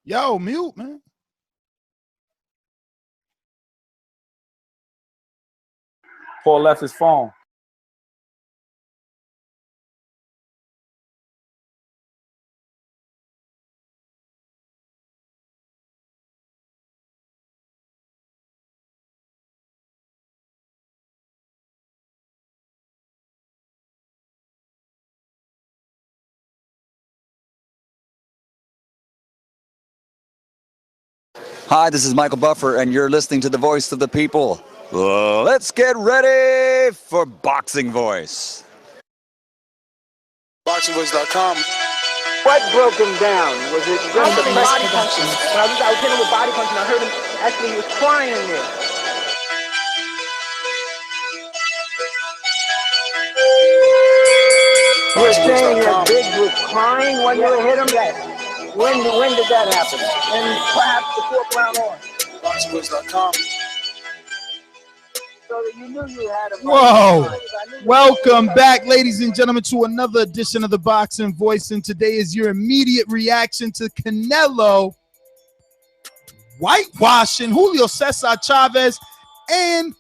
Yo, mute, man. Paul left his phone. Hi, this is Michael Buffer, and you're listening to the voice of the people. Let's get ready for Boxing Voice. ThaBoxingvoice.com. What broke him down? Was it just the body punching? I was hitting him with body punching. I heard him actually, he was crying there. You were saying that Biggs was crying when you hit him? Yes. When did that happen? And perhaps the fourth round on. ThaBoxingvoice.com. So that you knew you had him. Whoa. Welcome back, ladies and gentlemen, to another edition of the Boxing Voice. And today is your immediate reaction to Canelo whitewashing Julio Cesar Chavez and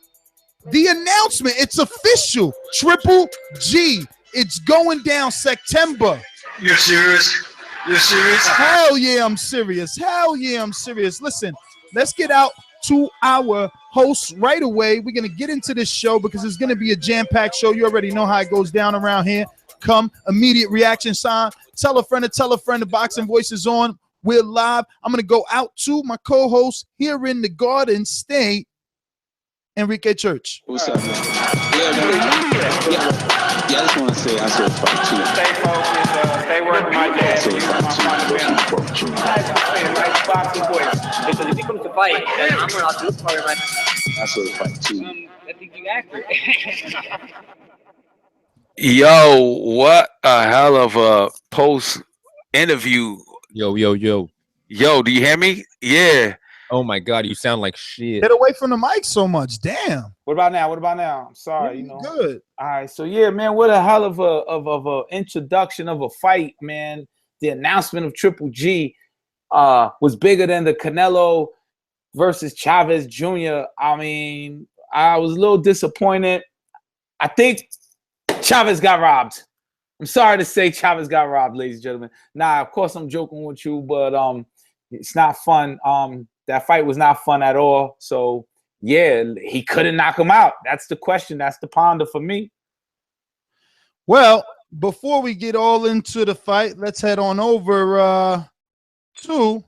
the announcement. It's official. Triple G. It's going down September. You're serious? You're serious? Hell yeah, I'm serious. Hell yeah, I'm serious. Listen, let's get out to our hosts right away. We're going to get into this show because it's going to be a jam-packed show. You already know how it goes down around here. Come, immediate reaction sign. Tell a friend to tell a friend. The Boxing Voice is on. We're live. I'm going to go out to my co-host here in the Garden State, Enrique Church. What's up, man? Yeah, I just want to say I said fight too. Stay focused. Stay working my dad. Boxing Voice. Because if he comes to fight, then I'm going to this part of my. I said fight too. I think you're accurate. Yo, what a hell of a post interview. Yo. Yo, do you hear me? Yeah. Oh my God, you sound like shit. Get away from the mic so much. Damn. What about now? I'm sorry, Good. All right, so yeah, man, what a hell of a introduction of a fight, man. The announcement of Triple G was bigger than the Canelo versus Chavez Jr. I mean, I was a little disappointed. I think Chavez got robbed. I'm sorry to say Chavez got robbed, ladies and gentlemen. Nah, of course I'm joking with you, but it's not fun. That fight was not fun at all. So yeah, he couldn't knock him out. That's the question. That's the ponder for me. Well, before we get all into the fight, let's head on over to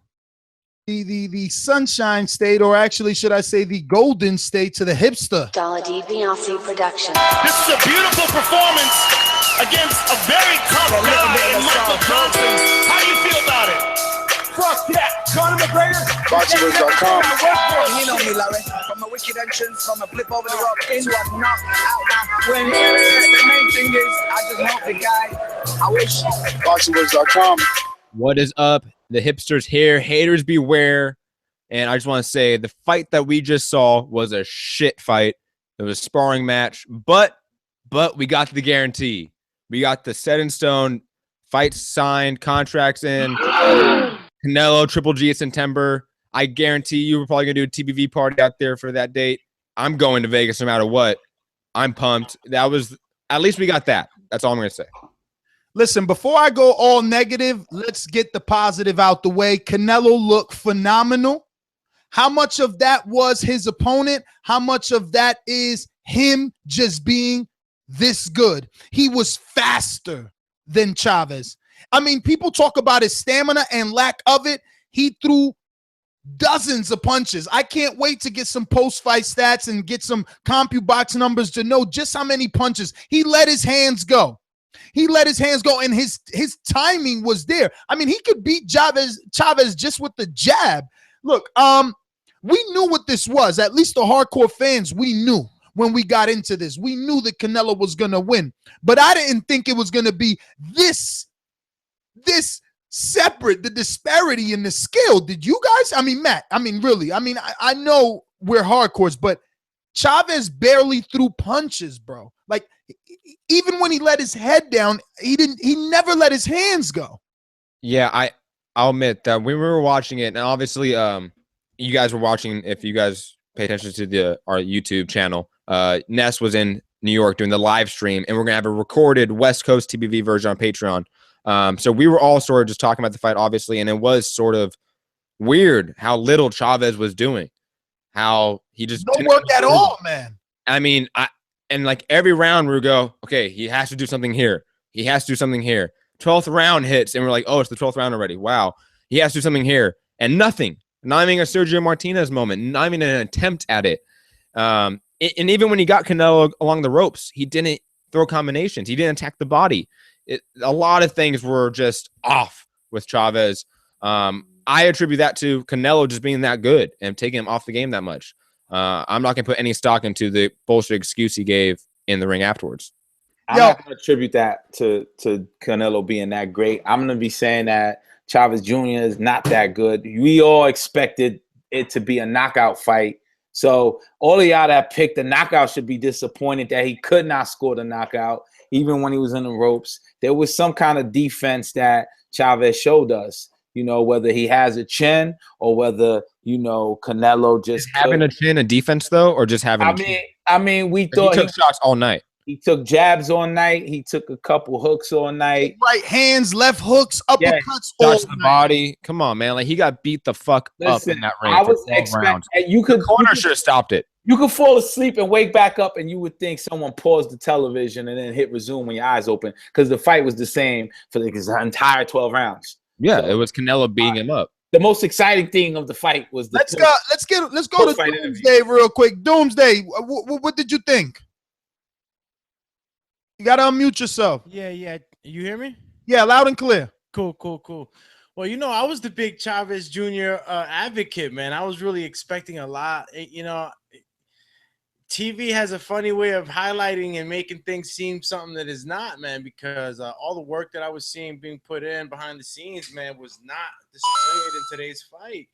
the Sunshine State, or actually, should I say the Golden State, to the hipster. Dollar D Beyonce production. This is a beautiful performance against a very tough guy in Michael Johnson. How do you feel about it? Fuck that. Conor McGregor. ThaBoxingvoice.com. You know me, Larry. From a wicked entrance, from a flip over the rope into a knockout. When the main thing is, I just help the guy. I wish. ThaBoxingvoice.com. What is up? The hipsters here. Haters beware. And I just want to say the fight that we just saw was a shit fight. It was a sparring match, but we got the guarantee. We got the set in stone fights signed, contracts in. Canelo, Triple G in September. I guarantee you we're probably going to do a TBV party out there for that date. I'm going to Vegas no matter what. I'm pumped. At least we got that. That's all I'm going to say. Listen, before I go all negative, let's get the positive out the way. Canelo looked phenomenal. How much of that was his opponent? How much of that is him just being this good? He was faster than Chavez. I mean, people talk about his stamina and lack of it. He threw dozens of punches. I can't wait to get some post-fight stats and get some CompuBox numbers to know just how many punches. He let his hands go. And his timing was there. I mean, he could beat Chavez just with the jab. Look, we knew what this was. At least the hardcore fans, we knew when we got into this. We knew that Canelo was going to win. But I didn't think it was going to be this separate, the disparity in the skill. Did you guys? I mean, Matt, really. I know we're hardcores, but Chavez barely threw punches, bro. Like even when he let his head down, he never let his hands go. Yeah, I'll admit that when we were watching it, and obviously you guys were watching, if you guys pay attention to our YouTube channel, Ness was in New York doing the live stream, and we're gonna have a recorded West Coast TBV version on Patreon. So we were all sort of just talking about the fight, obviously, and it was sort of weird how little Chavez was doing, how he just don't work at all, man. I mean, and like every round we would go, okay, he has to do something here. He has to do something here. 12th round hits, and we're like, oh, it's the 12th round already. Wow. He has to do something here. And nothing. Not even a Sergio Martinez moment. Not even an attempt at it. And even when he got Canelo along the ropes, he didn't throw combinations. He didn't attack the body. A lot of things were just off with Chavez. I attribute that to Canelo just being that good and taking him off the game that much. I'm not going to put any stock into the bullshit excuse he gave in the ring afterwards. I'm not going to attribute that to Canelo being that great. I'm going to be saying that Chavez Jr. is not that good. We all expected it to be a knockout fight. So all of y'all that picked the knockout should be disappointed that he could not score the knockout, even when he was in the ropes. There was some kind of defense that Chavez showed us, you know, whether he has a chin or whether, you know, Canelo just having a chin, a defense, though, or just having a chin? I mean, we thought he took shots all night. He took jabs all night. He took a couple hooks all night. Right hands, left hooks, uppercuts, shots to the body. Come on, man. Like, he got beat the fuck up in that ring. I was expecting the corner should have stopped it. You could fall asleep and wake back up, and you would think someone paused the television and then hit resume when your eyes open, because the fight was the same for the entire 12 rounds. Yeah, it was Canelo beating him up. The most exciting thing of the fight was the let's go to Doomsday real quick. Doomsday, what did you think? You gotta unmute yourself. Yeah. You hear me? Yeah, loud and clear. Cool. Well, you know, I was the big Chavez Jr. Advocate, man. I was really expecting a lot. You know, TV has a funny way of highlighting and making things seem something that is not, man, because all the work that I was seeing being put in behind the scenes, man, was not displayed in today's fight.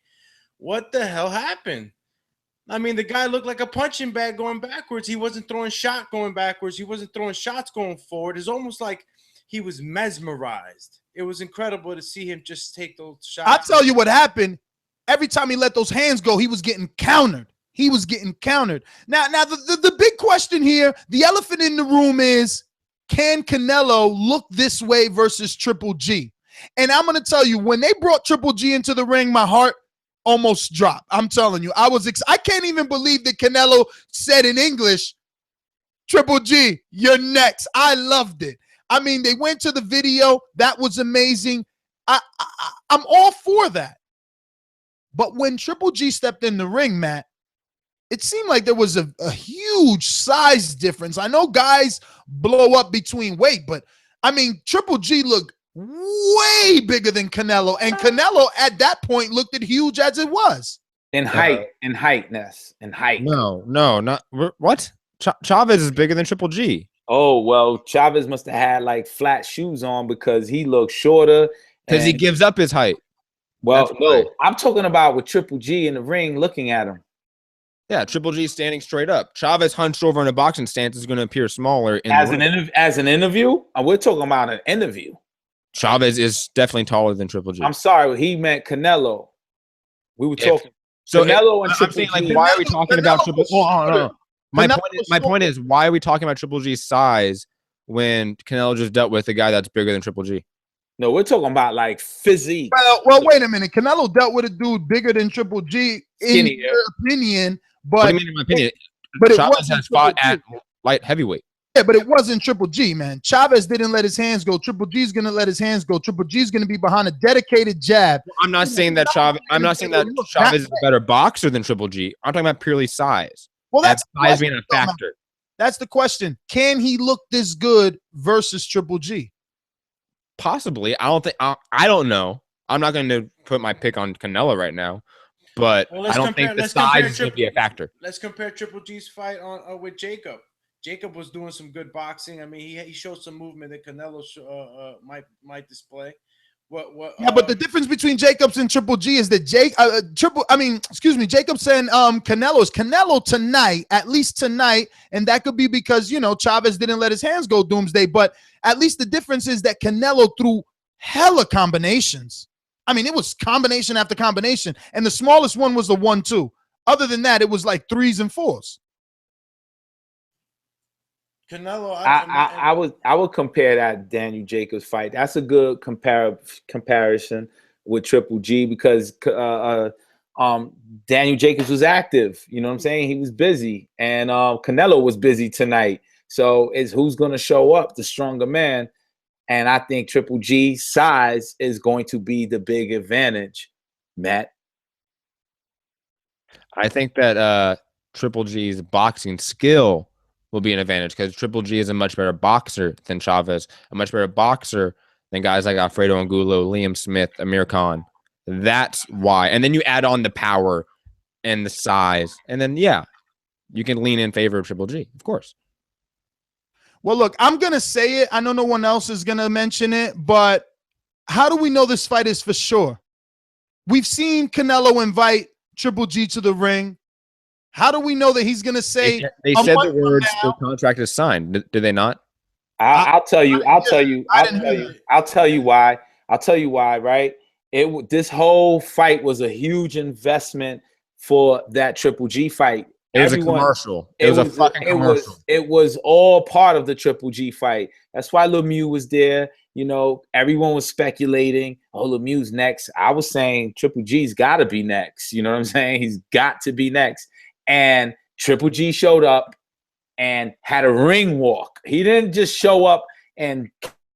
What the hell happened? I mean, the guy looked like a punching bag going backwards. He wasn't throwing shot going backwards. He wasn't throwing shots going forward. It's almost like he was mesmerized. It was incredible to see him just take those shots. I'll tell you what happened. Every time he let those hands go, he was getting countered. Now the big question here, the elephant in the room is, can Canelo look this way versus Triple G? And I'm going to tell you, when they brought Triple G into the ring, my heart almost dropped. I'm telling you, I can't even believe that Canelo said in English, Triple G, you're next. I loved it. I mean, they went to the video. That was amazing. I'm all for that. But when Triple G stepped in the ring, Matt, it seemed like there was a huge size difference. I know guys blow up between weight, but I mean, Triple G looked way bigger than Canelo, and Canelo at that point looked as huge as it was. In height, Ness. No, not what? Chavez is bigger than Triple G. Oh, well, Chavez must have had like flat shoes on because he looked shorter. Because he gives up his height. Well, no, I'm talking about with Triple G in the ring looking at him. Yeah, Triple G standing straight up. Chavez hunched over in a boxing stance is going to appear smaller. As an interview? We're talking about an interview. Chavez is definitely taller than Triple G. I'm sorry, he meant Canelo. We were talking. So Canelo and I'm saying, like, why are we talking about Triple G? No. My point is, why are we talking about Triple G's size when Canelo just dealt with a guy that's bigger than Triple G? No, we're talking about like physique. Well, wait a minute. Canelo dealt with a dude bigger than Triple G in your opinion. But what do you mean in my opinion? But Chavez has fought at light heavyweight. Yeah, but it wasn't Triple G, man. Chavez didn't let his hands go. Triple G's gonna let his hands go. Triple G's gonna be behind a dedicated jab. I'm not saying that Chavez. I'm not saying that Chavez is a better boxer than Triple G. I'm talking about purely size. Well, that's size being a factor. That's the question. Can he look this good versus Triple G? Possibly. I don't know. I'm not going to put my pick on Canelo right now, but I don't think the size is going to be a factor. Let's compare Triple G's fight with Jacob. Jacob was doing some good boxing. I mean, he showed some movement that Canelo might display. Yeah, but the difference between Jacobs and Triple G is that Jacobs and Canelo tonight, at least tonight, and that could be because Chavez didn't let his hands go doomsday, but at least the difference is that Canelo threw hella combinations. I mean, it was combination after combination, and the smallest one was the 1-2. Other than that, it was like 3s and 4s. Canelo, I would compare that Daniel Jacobs fight. That's a good comparison with Triple G because Daniel Jacobs was active. You know what I'm saying? He was busy, and Canelo was busy tonight. So it's who's going to show up, the stronger man. And I think Triple G's size is going to be the big advantage, Matt. I think that Triple G's boxing skill will be an advantage because Triple G is a much better boxer than Chavez, a much better boxer than guys like Alfredo Angulo, Liam Smith, Amir Khan. That's why. And then you add on the power and the size, and then you can lean in favor of Triple G, of course. Well, look, I'm gonna say it. I know no one else is gonna mention it, but how do we know this fight is for sure? We've seen Canelo invite Triple G to the ring. How do we know that he's going to say? They said the words the contract is signed. Did they not? I'll tell you why. Right? This whole fight was a huge investment for that Triple G fight. It was a commercial. It was a fucking commercial. It was all part of the Triple G fight. That's why Lemieux was there. Everyone was speculating, Lemieux's next. I was saying Triple G's got to be next. You know what I'm saying? He's got to be next. And Triple G showed up and had a ring walk. He didn't just show up and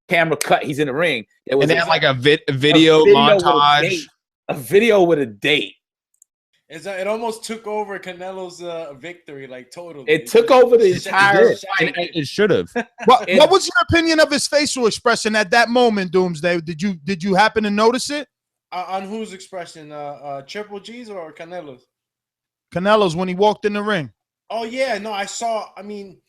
camera cut. He's in the ring. And they had like a video montage. A video with a date. It almost took over Canelo's victory, like totally. It took over the entire fight. It should have. What was your opinion of his facial expression at that moment, Doomsday? Did you happen to notice it? On whose expression? Triple G's or Canelo's? Canelo's when he walked in the ring. Oh yeah, no, I saw. I mean,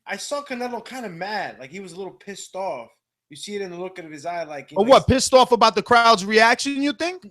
I saw Canelo kind of mad, like he was a little pissed off. You see it in the look of his eye, like. What? Pissed off about the crowd's reaction? You think?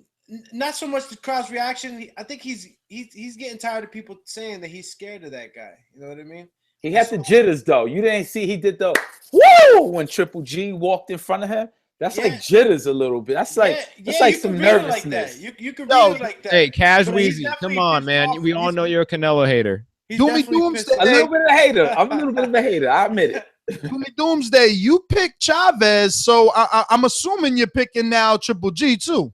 Not so much the crowd's reaction. I think he's getting tired of people saying that he's scared of that guy. You know what I mean? He had the jitters though. You didn't see he did the woo when Triple G walked in front of him. That's like jitters a little bit. That's like some nervousness. Like you can read it like that. Hey, Kaz Weezy, come on, man. We all know you're a Canelo hater. Doomsday. A little bit of a hater. I'm a little bit of a hater. I admit it. Doomsday, you picked Chavez, so I'm assuming you're picking now Triple G too.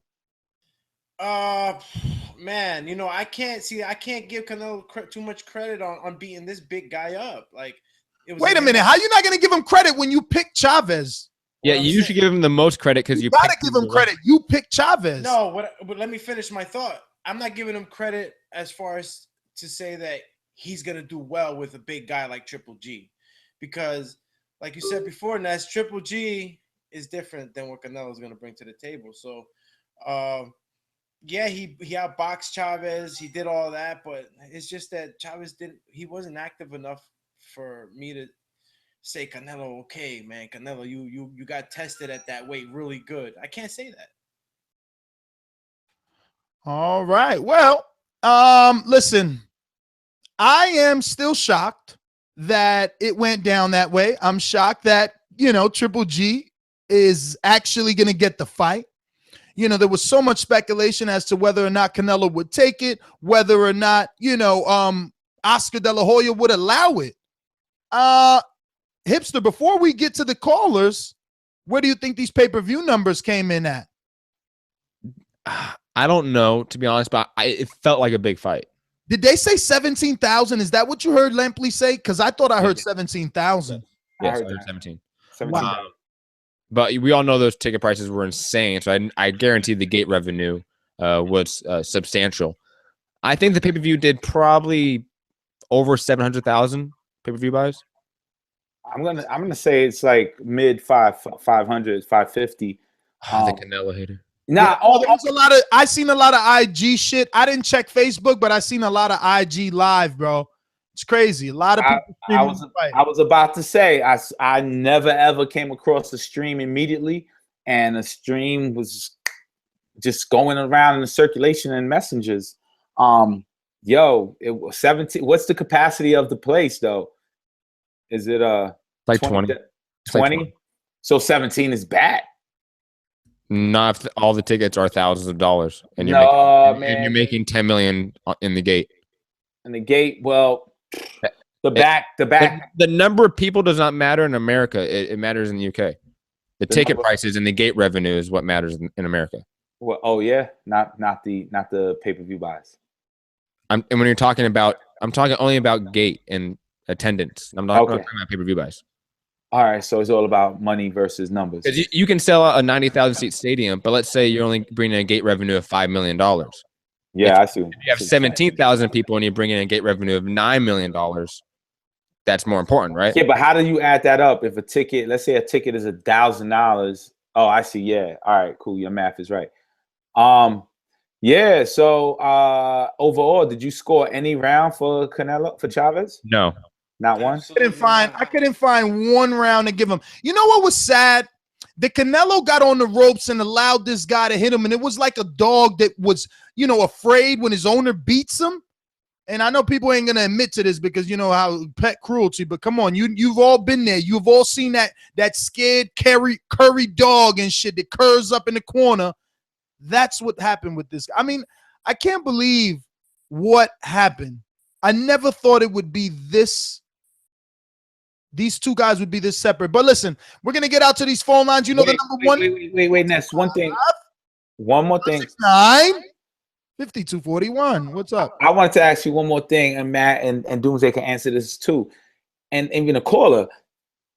Man, I can't give Canelo too much credit on beating this big guy up. Like, wait a minute, how you not gonna give him credit when you picked Chavez? Yeah, you should give him the most credit because you gotta give him credit. You picked Chavez. No, but let me finish my thought. I'm not giving him credit as far as to say that he's gonna do well with a big guy like Triple G, because, like you said before, Ness, Triple G is different than what Canelo's gonna bring to the table. So, yeah, he outboxed Chavez. He did all that, but it's just that Chavez he wasn't active enough for me to say, Canelo, okay, man, Canelo, you got tested at that weight really good. I can't say that. All right. Well, listen, I am still shocked that it went down that way. I'm shocked that, Triple G is actually going to get the fight. There was so much speculation as to whether or not Canelo would take it, whether or not, Oscar De La Hoya would allow it. Hipster, before we get to the callers, where do you think these pay-per-view numbers came in at? I don't know, to be honest, but it felt like a big fight. Did they say 17,000? Is that what you heard Lampley say? Because I thought I heard 17,000. Yes, I heard 17. But we all know those ticket prices were insane, so I guarantee the gate revenue was substantial. I think the pay-per-view did probably over 700,000 pay-per-view buys. I'm gonna say it's like mid 500, 550. The Canelo hater. Nah, there's a lot of. I seen a lot of IG shit. I didn't check Facebook, but I seen a lot of IG live, bro. It's crazy. A lot of people. I was about to say I never ever came across the stream immediately, and the stream was just going around in the circulation and messengers. Yo, it was 17. What's the capacity of the place though? Is it like 20? 20? So 17 is bad. Not if all the tickets are thousands of dollars, and you're making 10 million in the gate. In the gate, well, the back. The number of people does not matter in America. It matters in the UK. The ticket prices and the gate revenue is what matters in America. Well, oh yeah, not the pay-per-view buys. And when you're talking about, I'm talking only about gate and attendance. I'm not talking about pay-per-view buys. All right, so it's all about money versus numbers. Because you can sell out a 90,000 seat stadium, but let's say you're only bringing in a gate revenue of $5 million. Yeah, I see. If you have 17,000 people and you bring in a gate revenue of $9 million, that's more important, right? Yeah, but how do you add that up? If a ticket, let's say a ticket is $1,000. Oh, I see. Yeah. All right, cool. Your math is right. Yeah. So overall, did you score any round for Canelo, for Chavez? No. Not one? I couldn't find one round to give him. You know what was sad? The Canelo got on the ropes and allowed this guy to hit him, and it was like a dog that was, afraid when his owner beats him. And I know people ain't gonna admit to this because you know how pet cruelty, but come on, you've all been there. You've all seen that scared curry dog and shit that curls up in the corner. That's what happened with this. I mean, I can't believe what happened. I never thought it would be this. These two guys would be this separate. But listen, we're going to get out to these phone lines. You know the number one. Wait, Ness. One more thing. 5241. What's up? I wanted to ask you one more thing, and Matt and Doomsday can answer this too. And even a caller.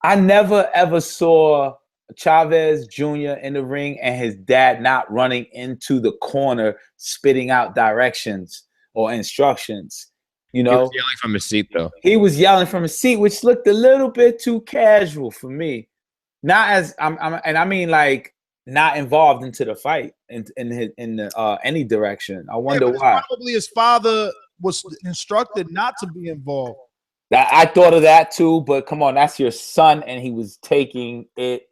I never ever saw Chavez Jr. in the ring and his dad not running into the corner, spitting out directions or instructions. He was yelling from his seat, though. He was yelling from his seat, which looked a little bit too casual for me. Not as I mean like not involved into the fight in any direction. I wonder why. Probably his father was instructed not to be involved. I thought of that too, but come on, that's your son, and he was taking it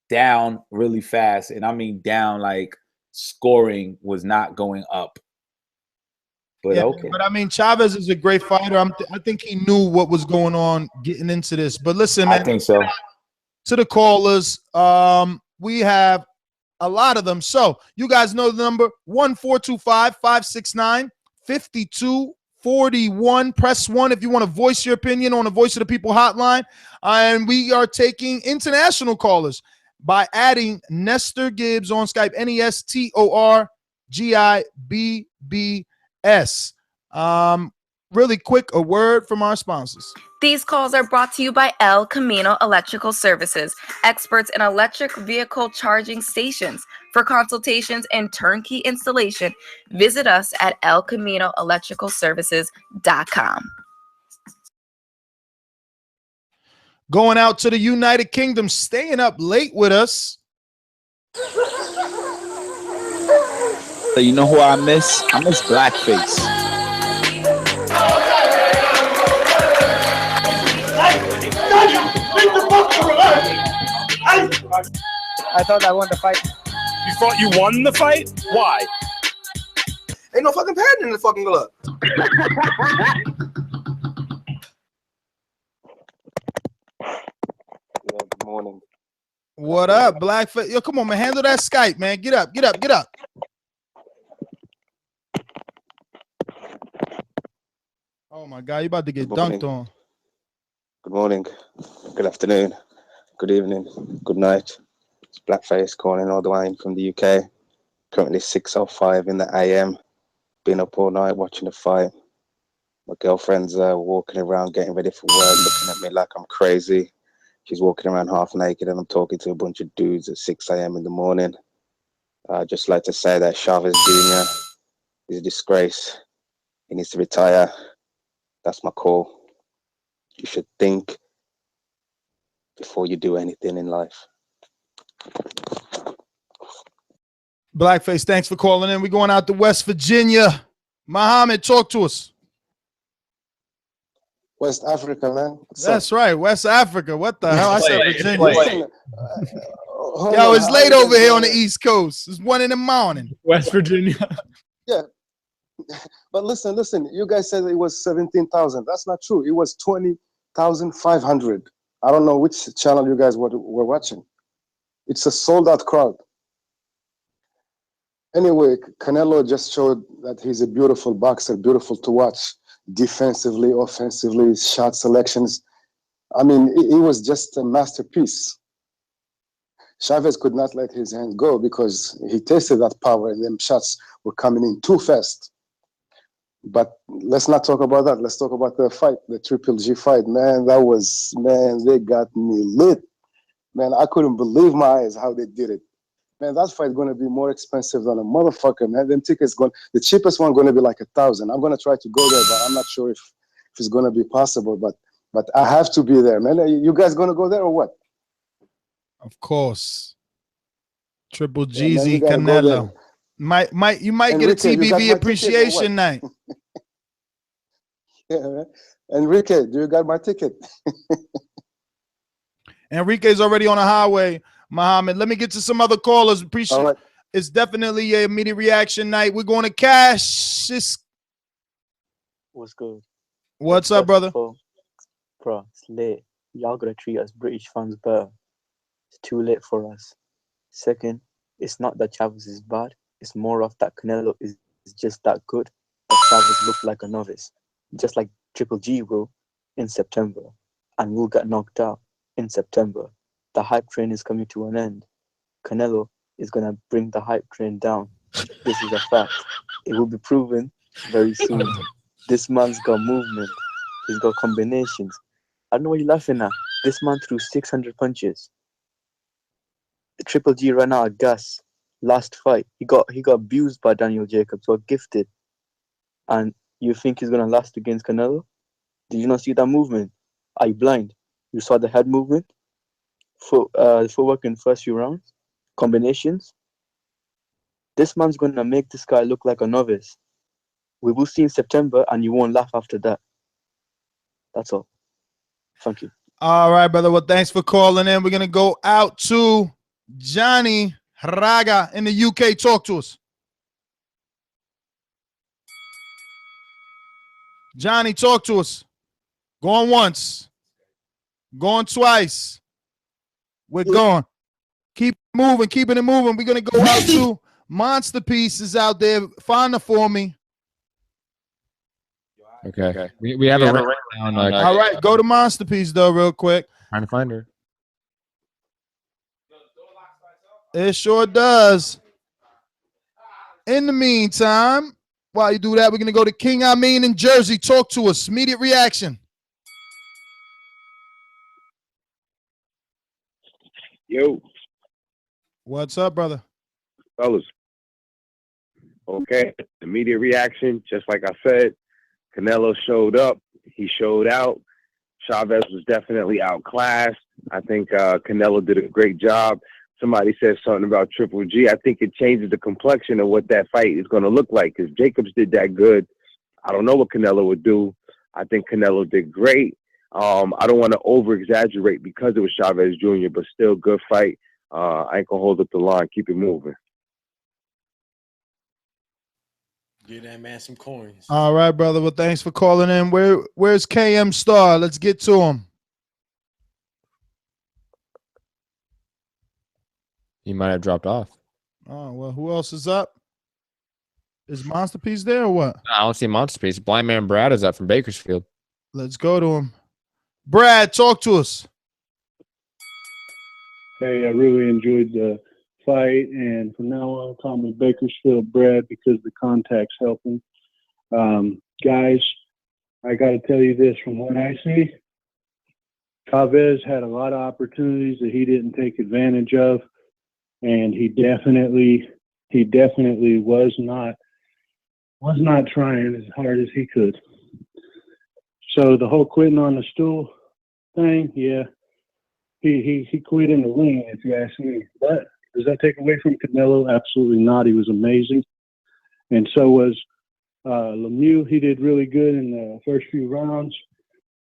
down really fast, and I mean down like scoring was not going up. But yeah, okay. But I mean, Chavez is a great fighter. I think he knew what was going on getting into this. But listen, man, I think so. To the callers, we have a lot of them. So you guys know the number 1-425-569-5241. Press 1 if you want to voice your opinion on the Voice of the People hotline. And we are taking international callers by adding Nestor Gibbs on Skype, NESTORGIBBS. Really quick, a word from our sponsors. These calls are brought to you by El Camino Electrical Services, experts in electric vehicle charging stations. For consultations and turnkey installation, visit us at elcaminoelectricalservices.com. Going out to the United Kingdom, staying up late with us. So you know who I miss? I miss Blackface. I thought I won the fight. You thought you won the fight? Why? Ain't no fucking padding in the fucking glove. Good morning. What up, Blackface? Yo, come on, man. Handle that Skype, man. Get up. Oh, my God. You about to get dunked on. Good morning. Good afternoon. Good evening. Good night. It's Blackface calling all the way from the UK. Currently 6:05 in the AM. Been up all night watching the fight. My girlfriend's walking around getting ready for work, looking at me like I'm crazy. She's walking around half naked and I'm talking to a bunch of dudes at 6 AM in the morning. I'd just like to say that Chavez Jr. is a disgrace. He needs to retire. That's my call. You should think before you do anything in life. Blackface, thanks for calling in. We're going out to West Virginia. Muhammad, talk to us. West Africa, man. That's right, West Africa. What the hell? I said Virginia. hold Yo, on, it's how late you guys over here on doing the it? East Coast. It's 1 in the morning. West Virginia. Yeah, but listen. You guys said it was 17,000. That's not true. It was 20,500. I don't know which channel you guys were watching. It's a sold out crowd. Anyway, Canelo just showed that he's a beautiful boxer, beautiful to watch, defensively, offensively, shot selections. I mean, it was just a masterpiece. Chavez could not let his hand go because he tasted that power and them shots were coming in too fast. But let's not talk about that. Let's talk about the fight, the Triple G fight. Man, they got me lit. Man, I couldn't believe my eyes how they did it. Man, that fight going to be more expensive than a motherfucker, man. Them tickets the cheapest one going to be like 1,000. I'm going to try to go there, but I'm not sure if it's going to be possible. But I have to be there, man. You guys going to go there or what? Of course. Triple Yeah, man, GZ we gotta go Canelo. there. You might Enrique, get a you got TBV my appreciation night. Yeah, man. Enrique, do you got my ticket? Enrique's already on the highway, Muhammad. Let me get to some other callers. Appreciate All right. It's definitely an immediate reaction night. We're going to cash this. What's good? What's up, brother? Bro, it's late. Y'all gotta treat us British fans better. It's too late for us. Second, it's not that Chavez is bad. It's more of that Canelo is just that good. That Chavez looked like a novice. Just like Triple G will in September. And we'll get knocked out in September. The hype train is coming to an end. Canelo is gonna bring the hype train down. This is a fact. It will be proven very soon. This man's got movement. He's got combinations. I don't know what you're laughing at. This man threw 600 punches. Triple G ran out of gas last fight. He got abused by Daniel Jacobs, got gifted. And you think he's gonna last against Canelo? Did you not see that movement? Are you blind? You saw the head movement? Footwork in the first few rounds? Combinations? This man's gonna make this guy look like a novice. We will see in September and you won't laugh after that. That's all. Thank you. All right, brother. Well, thanks for calling in. We're going to go out to Johnny Raga in the UK. Talk to us. Johnny, talk to us. Going once. Going twice. We're going. Keep moving, keeping it moving. We're going to go out to Monster Pieces out there. Find her for me. Okay. We have a rundown. All right, go to Monster Piece, though, real quick. Trying to find her. It sure does. In the meantime, while you do that, we're going to go to King Amin in Jersey. Talk to us. Immediate reaction. Yo. What's up, brother? Fellas. Okay. Immediate reaction, just like I said, Canelo showed up. He showed out. Chavez was definitely outclassed. I think Canelo did a great job. Somebody said something about Triple G. I think it changes the complexion of what that fight is going to look like because Jacobs did that good. I don't know what Canelo would do. I think Canelo did great. I don't want to over-exaggerate because it was Chavez Jr., but still good fight. I ain't going to hold up the line. Keep it moving. Give that man some coins. All right, brother. Well, thanks for calling in. Where's KM Star? Let's get to him. He might have dropped off. Oh, well, who else is up? Is Monster Piece there or what? I don't see Monster Piece. Blind Man Brad is up from Bakersfield. Let's go to him. Brad, talk to us. Hey, I really enjoyed the fight, and from now on, call me Bakersfield Brad because the contact's helping. Guys, I got to tell you this from what I see. Chavez had a lot of opportunities that he didn't take advantage of, and he definitely was not trying as hard as he could. So the whole quitting on the stool thing, yeah, he quit in the ring, if you ask me. But does that take away from Canelo? Absolutely not. He was amazing. And so was Lemieux. He did really good in the first few rounds.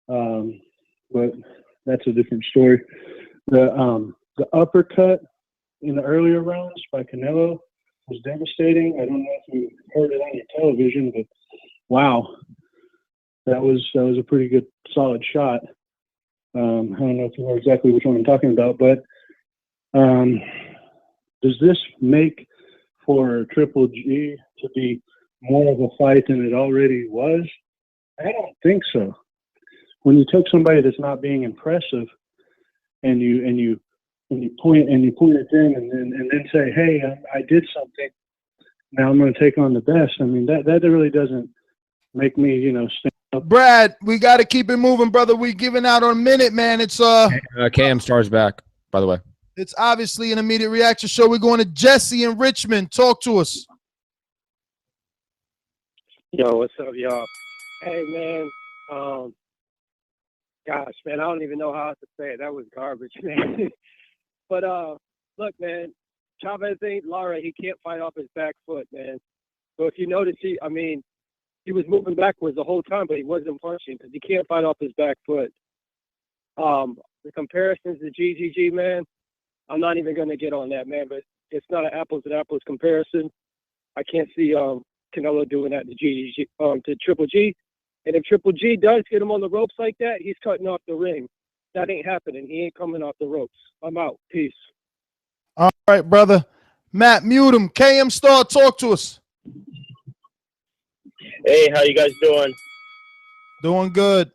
But that's a different story. The uppercut in the earlier rounds by Canelo was devastating. I don't know if you heard it on your television, but wow, that was a pretty good, solid shot. I don't know if you know exactly which one I'm talking about, but does this make for Triple G to be more of a fight than it already was? I don't think so. When you take somebody that's not being impressive and you point it in and then say, hey, I did something. Now I'm going to take on the best. I mean, that really doesn't make me, stand up. Brad, we got to keep it moving, brother. We giving out on a minute, man. It's Cam Star's back, by the way. It's obviously an immediate reaction show. We're going to Jesse in Richmond. Talk to us. Yo, what's up, y'all? Hey, man. Gosh, man, I don't even know how to say it. That was garbage, man. But look, man, Chavez ain't Lara. He can't fight off his back foot, man. So if you notice, he was moving backwards the whole time, but he wasn't punching because he can't fight off his back foot. The comparisons to GGG, man, I'm not even going to get on that, man. But it's not an apples to apples comparison. I can't see Canelo doing that to GGG, to Triple G. And if Triple G does get him on the ropes like that, he's cutting off the ring. That ain't happening. He ain't coming off the ropes. I'm out. Peace. All right, brother. Matt, mute him. KM Star, talk to us. Hey, how you guys doing? Doing good.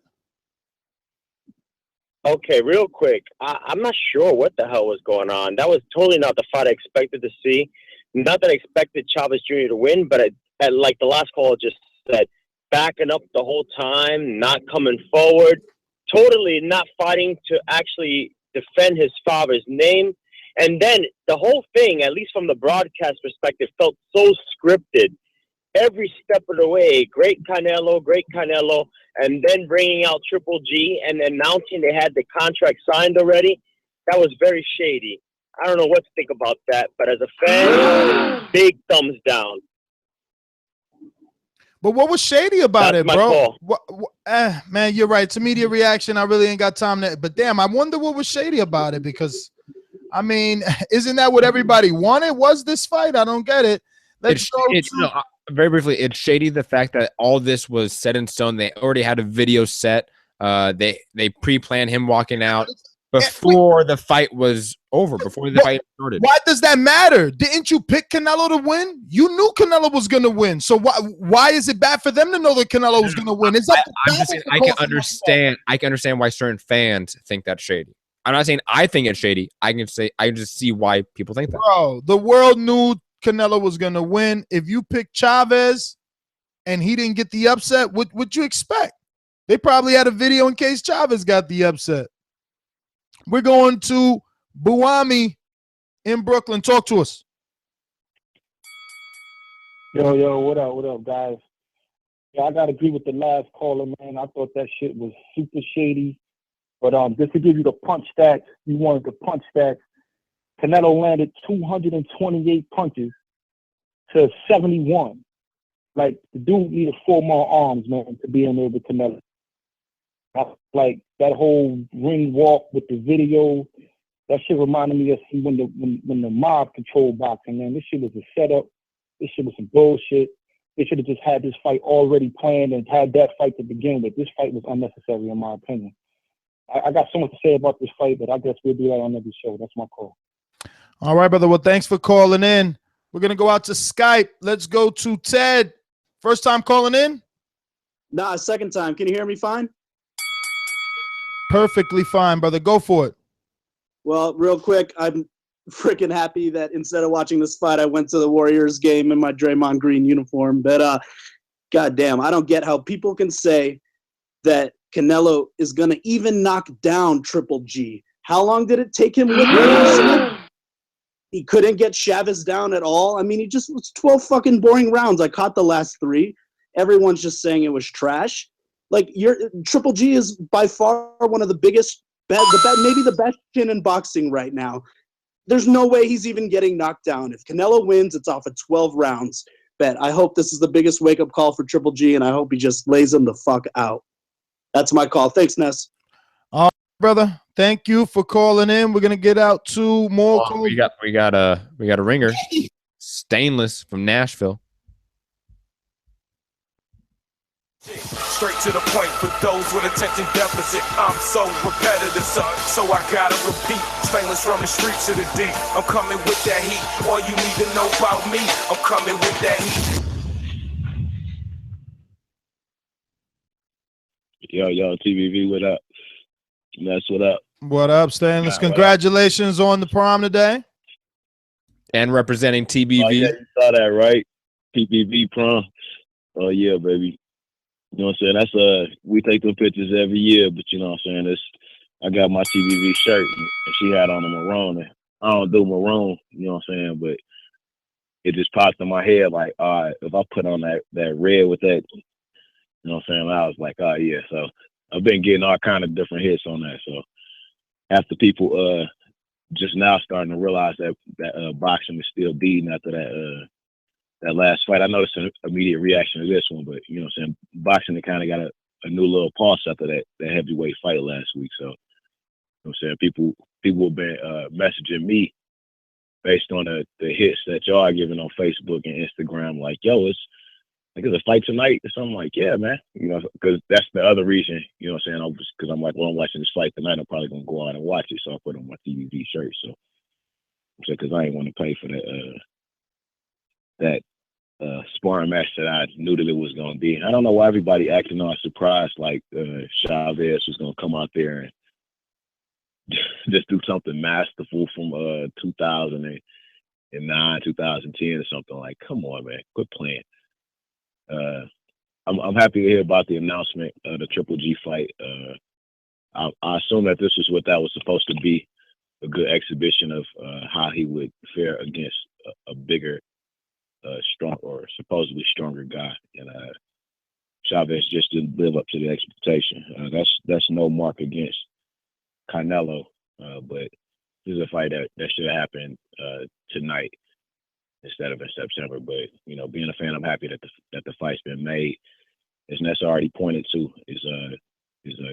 Okay, real quick. I'm not sure what the hell was going on. That was totally not the fight I expected to see. Not that I expected Chavez Jr. to win, but like the last caller just said, backing up the whole time, not coming forward, totally not fighting to actually defend his father's name. And then the whole thing, at least from the broadcast perspective, felt so scripted. Every step of the way, great Canelo, and then bringing out Triple G and announcing they had the contract signed already. That was very shady. I don't know what to think about that, but as a fan, big thumbs down. But what was shady about That's it, bro? my Man, you're right. It's immediate reaction. I really ain't got time to. But damn, I wonder what was shady about it because, I mean, isn't that what everybody wanted? Was this fight? I don't get it. Very briefly, it's shady the fact that all this was set in stone. They already had a video set. They pre-planned him walking out before the fight was over, before the fight started. Why does that matter? Didn't you pick Canelo to win? You knew Canelo was going to win. So why is it bad for them to know that Canelo was going to win? I can understand why certain fans think that's shady. I'm not saying I think it's shady. I can just see why people think that. Bro, the world knew Canelo was going to win. If you pick Chavez and he didn't get the upset, what would you expect? They probably had a video in case Chavez got the upset. We're going to Buami in Brooklyn. Talk to us. Yo, what up, guys? Yeah, I gotta agree with the last caller, man. I thought that shit was super shady. But just to give you the punch stats, you wanted the punch stats. Canelo landed 228 punches to 71. Like, the dude needed 4 more arms, man, to be in there with Canelo. Like, that whole ring walk with the video, that shit reminded me of when the mob controlled boxing, man. This shit was a setup. This shit was some bullshit. They should have just had this fight already planned and had that fight to begin with. This fight was unnecessary, in my opinion. I got so much to say about this fight, but I guess we'll do that on every show. That's my call. All right, brother. Well, thanks for calling in. We're going to go out to Skype. Let's go to Ted. First time calling in? Nah, second time. Can you hear me fine? Perfectly fine, brother. Go for it. Well, real quick, I'm freaking happy that instead of watching this fight, I went to the Warriors game in my Draymond Green uniform. But goddamn, I don't get how people can say that Canelo is going to even knock down Triple G. How long did it take him with him? He couldn't get Chavez down at all. I mean, he just was 12 fucking boring rounds. I caught the last 3. Everyone's just saying it was trash. Like, Triple G is by far one of the biggest, maybe the best chin in boxing right now. There's no way he's even getting knocked down. If Canelo wins, it's off of 12 rounds. Bet. I hope this is the biggest wake-up call for Triple G, and I hope he just lays him the fuck out. That's my call. Thanks, Ness. brother. Thank you for calling in. We're gonna get out two more. We got a ringer. Stainless from Nashville. Straight to the point for those with attention deficit. I'm so repetitive, so I gotta repeat. Stainless from the streets to the deep. I'm coming with that heat. All you need to know about me, I'm coming with that heat. Yo, TBV, what up? That's what up. What up, Stainless? Yeah, Congratulations on the prom today. And representing TBV. Oh, yeah, you saw that, right? PPV prom. Oh, yeah, baby. You know what I'm saying? That's we take them pictures every year, but you know what I'm saying? I got my TBV shirt, and she had on a maroon. And I don't do maroon, you know what I'm saying? But it just popped in my head like, all right, if I put on that red with that, you know what I'm saying? I was like, oh, yeah. So I've been getting all kind of different hits on that. So after people just now starting to realize that boxing is still beating after that last fight. I noticed an immediate reaction to this one, but you know what I'm saying? Boxing kind of got a new little pulse after that heavyweight fight last week. So you know what I'm saying? People have been messaging me based on the hits that y'all are giving on Facebook and Instagram, like, yo, it's a fight tonight or something. Like, yeah, man. You know, because that's the other reason, you know what I'm saying? Because I'm like, well, I'm watching this fight tonight, I'm probably gonna go out and watch it. So I put on my TVV shirt. So because I ain't want to pay for that sparring match that I knew that it was going to be. I don't know why everybody acting all surprised like Chavez was going to come out there and just do something masterful from 2009, 2010 or something. Like, come on, man, quit playing. I'm happy to hear about the announcement of the Triple G fight. I assume that this was what that was supposed to be, a good exhibition of how he would fare against a bigger, strong or supposedly stronger guy, and Chavez just didn't live up to the expectation. That's no mark against Canelo, but this is a fight that should have happened tonight instead of in September. But you know, being a fan, I'm happy that the fight's been made. As Ness already pointed to, is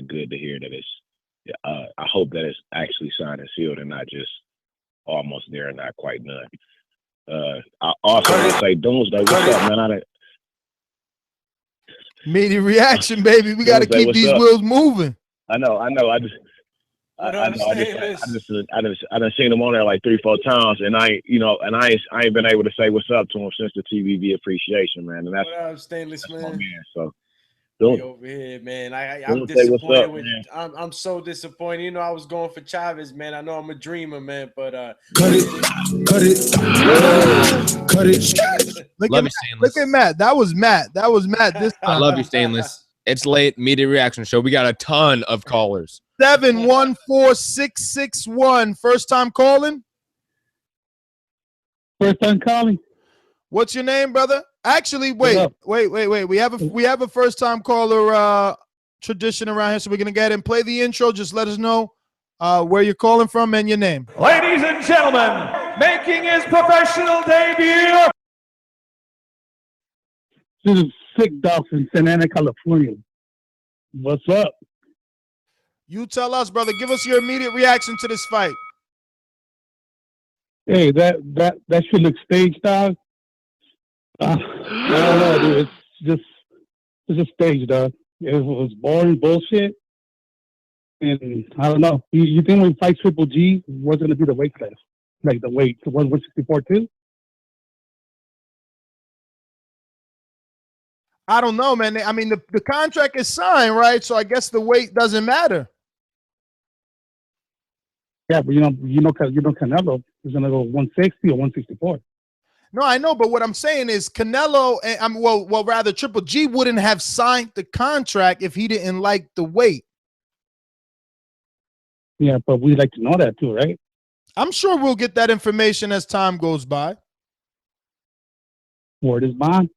good to hear that it's. I hope that it's actually signed and sealed and not just almost there and not quite done. I also want to say, Doomsday, what's up, man? Media reaction, baby. We got to keep these wheels moving. I know. I done seen him on there like 3-4 times, and I ain't been able to say what's up to him since the TVV appreciation, man. And that's what up, Stainless, man. So. Over here, man. I'm disappointed I'm so disappointed. You know, I was going for Chavez, man. I know I'm a dreamer, man, but cut it. Look at Matt. That was Matt. This time. I love you, Stainless. It's late. Media reaction show. We got a ton of callers. 714661. First time calling. First time calling. What's your name, brother? Actually, wait. We have a first time caller tradition around here, so we're gonna get and play the intro. Just let us know where you're calling from and your name. Ladies and gentlemen, making his professional debut. This is Sick Dog from Santa Ana, California. What's up? You tell us, brother. Give us your immediate reaction to this fight. Hey, that shit looks staged, dog. I don't know, dude. It's just staged, dog. It was boring bullshit. And I don't know. You think when we fight Triple G, what's going to be the weight class? Like the weight, 164 too? I don't know, man. I mean, the contract is signed, right? So I guess the weight doesn't matter. Yeah, but you know, Canelo is going to go 160 or 164. No, I know, but what I'm saying is Canelo, rather Triple G wouldn't have signed the contract if he didn't like the weight. Yeah, but we'd like to know that too, right? I'm sure we'll get that information as time goes by. Word is bond.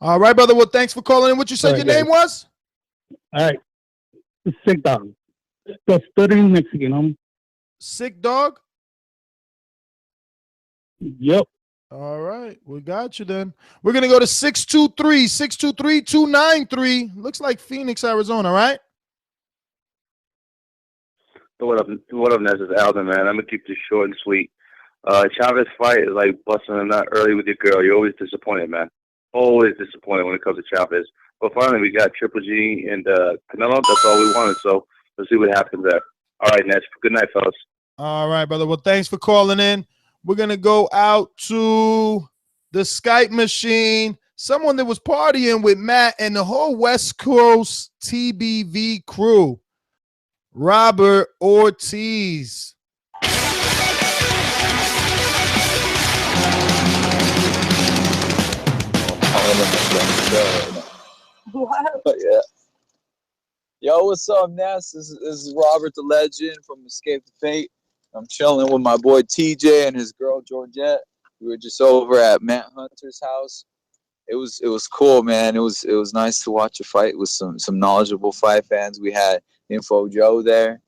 All right, brother. Well, thanks for calling in. What you said your name was? All right. Sick Dog. The stuttering Mexican, Sick Dog? Yep. All right, we got you then. We're going to go to 623-293. Looks like Phoenix, Arizona, right? What up, Ness? It's Alvin, man. I'm gonna keep this short and sweet. Chavez fight is like busting a nut early with your girl. You're always disappointed, man. Always disappointed when it comes to Chavez. But finally, we got Triple G and Canelo. That's all we wanted. So let's see what happens there. All right, Ness. Good night, fellas. All right, brother. Well, thanks for calling in. We're gonna go out to the Skype machine. Someone that was partying with Matt and the whole West Coast TBV crew. Robert Ortiz. Yeah. Yo, what's up, Ness? This is Robert the Legend from Escape the Fate. I'm chilling with my boy TJ and his girl Georgette. We were just over at Matt Hunter's house. It was cool, man. It was nice to watch a fight with some knowledgeable fight fans. We had Info Joe there.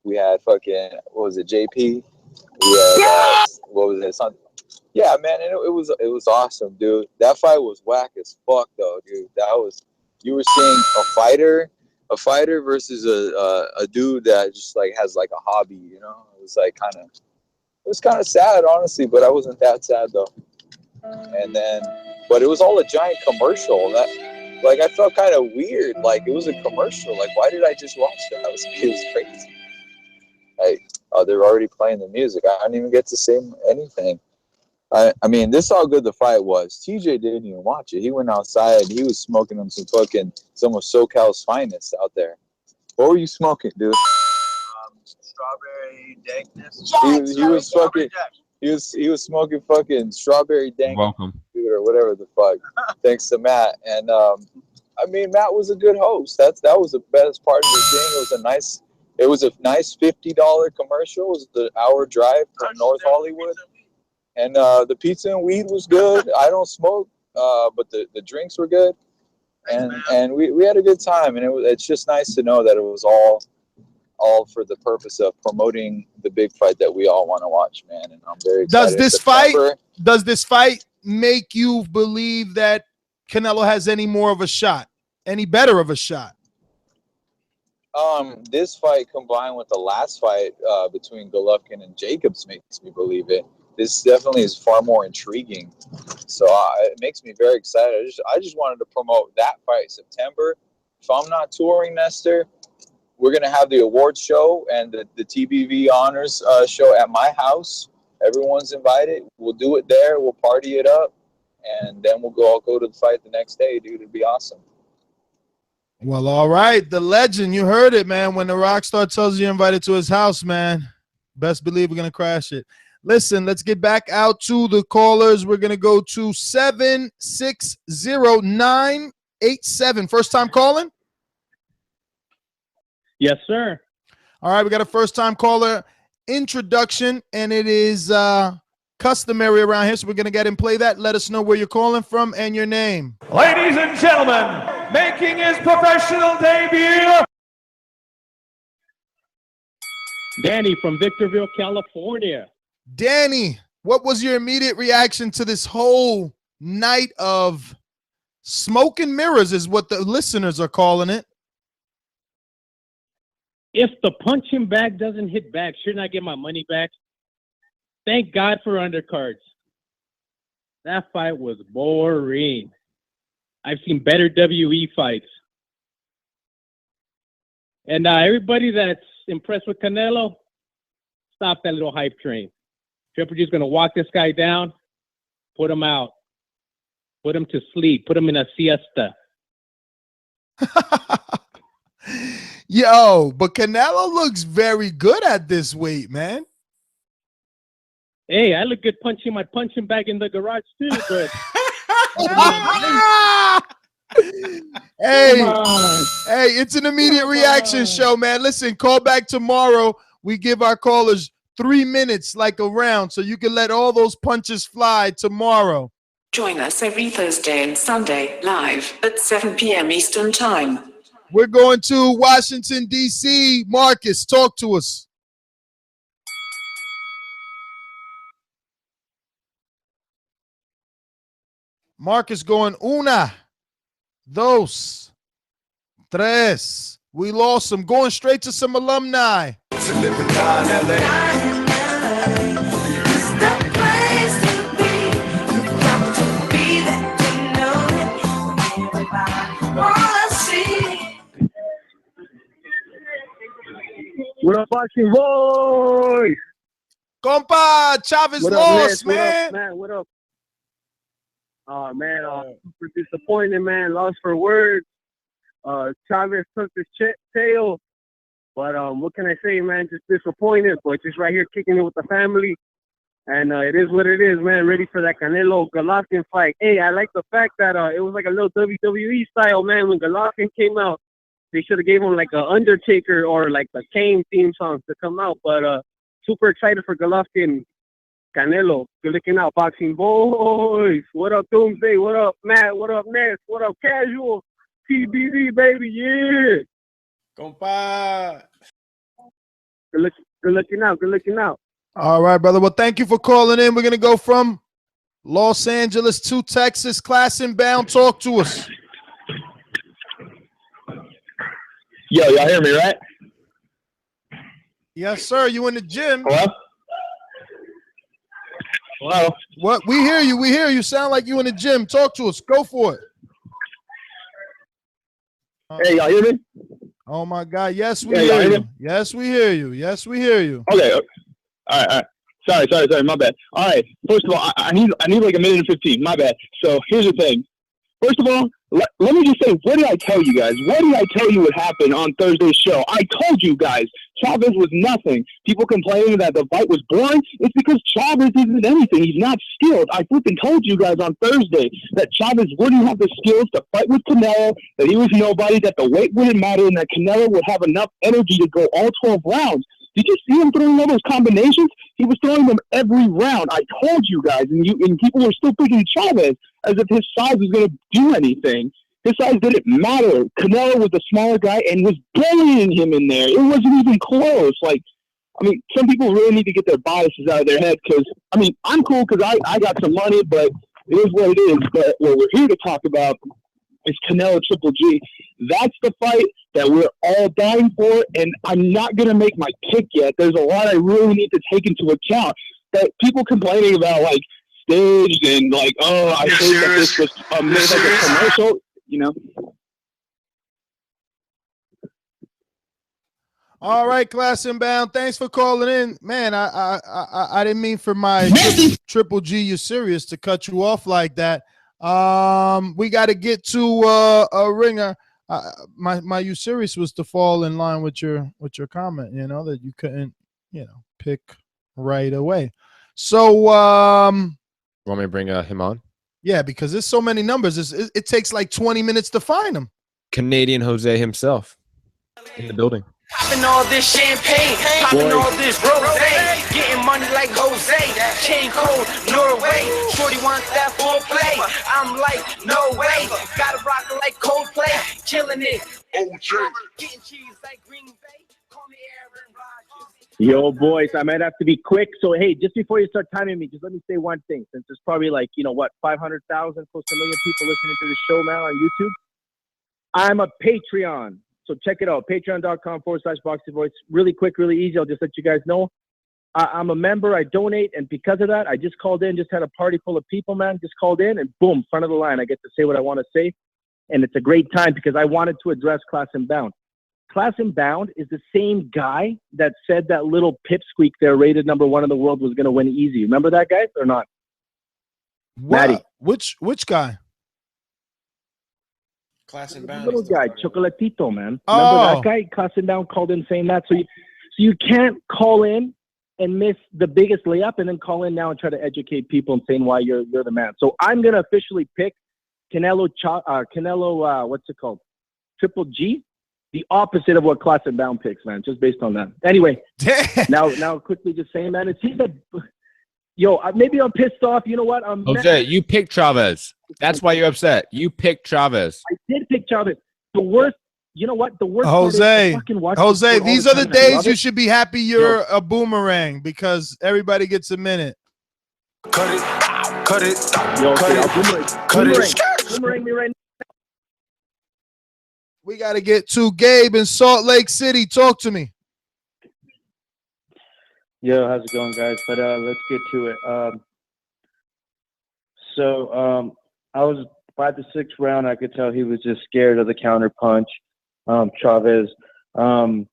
We had fucking, what was it, JP? We had what was it? Yeah, man, and it was awesome, dude. That fight was whack as fuck, though, dude. You were seeing a fighter versus a dude that just like has like a hobby, you know. It was kind of sad, honestly, but I wasn't that sad though. And then, but it was all a giant commercial. That, like, I felt kind of weird. Like, it was a commercial. Like, why did I just watch that? It was crazy. Like, oh, they're already playing the music. I didn't even get to say anything. I mean, this is how good the fight was. TJ didn't even watch it. He went outside. He was smoking some of SoCal's finest out there. What were you smoking, dude? Strawberry dankness. He was smoking fucking strawberry dank. Welcome. Or whatever the fuck. Thanks to Matt. And I mean, Matt was a good host. That was the best part of the thing. It was a nice $50 commercial. It was the hour drive from North Hollywood. And the pizza and weed was good. I don't smoke, but the drinks were good. And we had a good time. And it's just nice to know that it was all for the purpose of promoting the big fight that we all want to watch, man. And I'm very excited. Does this fight make you believe that Canelo has any more of a shot, any better of a shot? This fight combined with the last fight between Golovkin and Jacobs makes me believe it. This definitely is far more intriguing. So it makes me very excited. I just wanted to promote that fight September. If I'm not touring, Nestor, we're going to have the awards show and the TBV honors show at my house. Everyone's invited. We'll do it there. We'll party it up. And then I'll go to the fight the next day, dude. It'd be awesome. Well, all right. The legend, you heard it, man. When the rock star tells you you're invited to his house, man, best believe we're going to crash it. Listen, let's get back out to the callers. We're going to go to 760-987. First time calling? Yes, sir. All right, we got a first time caller introduction, and it is customary around here, so we're going to get and play that. Let us know where you're calling from and your name. Ladies and gentlemen, making his professional debut, Danny from Victorville, California. Danny, what was your immediate reaction to this whole night of smoke and mirrors is what the listeners are calling it? If the punching bag doesn't hit back, shouldn't I get my money back? Thank God for undercards. That fight was boring. I've seen better WE fights. And everybody that's impressed with Canelo, stop that little hype train. Triple G is going to walk this guy down, put him out, put him to sleep, put him in a siesta. Yo, but Canelo looks very good at this weight, man. Hey, I look good punching my punching bag in the garage too, but hey, it's an immediate reaction show, man. Listen, call back tomorrow. We give our callers 3 minutes like a round, so you can let all those punches fly tomorrow. Join us every Thursday and Sunday live at 7 p.m. Eastern Time. We're going to Washington, D.C. Marcus, talk to us. Marcus going 1, 2, 3. We lost him. Going straight to some alumni. to live and die in LA. It's the place to be. You got to be there to know it. Everybody wanna see. What up, Boxing Voice? Compa, Chavez What up, lost, Ness? man. What up, man? What up? Oh, man, super disappointed, man. Lost for words. Chavez took his tail. But what can I say, man? Just disappointed, but just right here kicking it with the family. And it is what it is, man. Ready for that Canelo Golovkin fight. Hey, I like the fact that it was like a little WWE style, man. When Golovkin came out, they should have gave him like a Undertaker or like the Kane theme songs to come out. But super excited for Golovkin. Canelo, good looking out, Boxing Boys. What up, Doomsday? What up, Matt? What up, Ness? What up, Casual? TBV, baby, yeah. Compa. Good looking out. Good looking out. All right, brother. Well, thank you for calling in. We're going to go from Los Angeles to Texas. Class Inbound, talk to us. Yo, y'all hear me, right? Yes, sir. You in the gym? Hello? Hello? What? We hear you. We hear you. Sound like you in the gym. Talk to us. Go for it. Hey, y'all hear me? Oh, my God. Yes, we hear you. Yes, we hear you. Yes, we hear you. Okay. All right. Sorry. My bad. All right. First of all, I need like a minute and 15. My bad. So here's the thing. First of all, let me just say, what did I tell you guys? What did I tell you would happen on Thursday's show? I told you guys, Chavez was nothing. People complaining that the fight was boring. It's because Chavez isn't anything. He's not skilled. I flipping told you guys on Thursday that Chavez wouldn't have the skills to fight with Canelo, that he was nobody, that the weight wouldn't matter, and that Canelo would have enough energy to go all 12 rounds. Did you see him throwing all those combinations? He was throwing them every round. I told you guys, and people were still picking Chavez as if his size was going to do anything. His size didn't matter. Canelo was the smaller guy and was bullying him in there. It wasn't even close. Like, I mean, some people really need to get their biases out of their head because, I mean, I'm cool because I got some money, but it is what it is. But what we're here to talk about is Canelo Triple G. That's the fight that we're all dying for, and I'm not going to make my pick yet. There's a lot I really need to take into account. That people complaining about, like, staged and, like, oh, I hate that this was made like a commercial, you know. All right, Class Inbound. Thanks for calling in. Man, I didn't mean for my Triple G, you serious, to cut you off like that. We got to get to a ringer. My you serious was to fall in line with your comment, you know, that you couldn't, you know, pick right away. So want me to bring him on? Yeah, because there's so many numbers. It takes like 20 minutes to find them. Canadian Jose himself in the building. Popping all this champagne, popping all this rosé, getting money like Jose, chain code, Norway, shorty wants that full play, I'm like, no way, gotta rock it like Coldplay, killing it, OJ, getting cheese like Green Bay, call me Aaron Rodgers. Yo, boys, I might have to be quick. So, hey, just before you start timing me, just let me say one thing. Since there's probably like, 500,000, close to 1 million people listening to the show now on YouTube, I'm a Patreon. So check it out, patreon.com/boxingvoice. Really quick, really easy. I'll just let you guys know. I'm a member. I donate. And because of that, I just called in, just had a party full of people, man. Just called in and boom, front of the line. I get to say what I want to say. And it's a great time because I wanted to address Class Inbound. Class Inbound is the same guy that said that little pipsqueak there, rated #1 in the world, was going to win easy. Remember that guy or not? What? Maddie. Which guy? Class Inbound. Little guy, Chocolatito, man. Oh. Remember that guy? Class Inbound called in saying that. So you can't call in and miss the biggest layup and then call in now and try to educate people and saying why you're the man. So I'm going to officially pick Canelo, what's it called? Triple G. The opposite of what Class Inbound picks, man, just based on that. Anyway, now quickly just saying, man, it seems that, maybe I'm pissed off. You know what? Jose, you picked Chavez. That's why you're upset. You picked Chavez. I did pick Chavez. The worst, you know what? The worst Jose, Jose, these are the days you should be happy you're a boomerang because everybody gets a minute. Cut it. Yo, cut it. Boomerang me right now. We got to get to Gabe in Salt Lake City. Talk to me. Yo, how's it going, guys? But let's get to it. I was by the 6th round. I could tell he was just scared of the counter punch. Chavez. I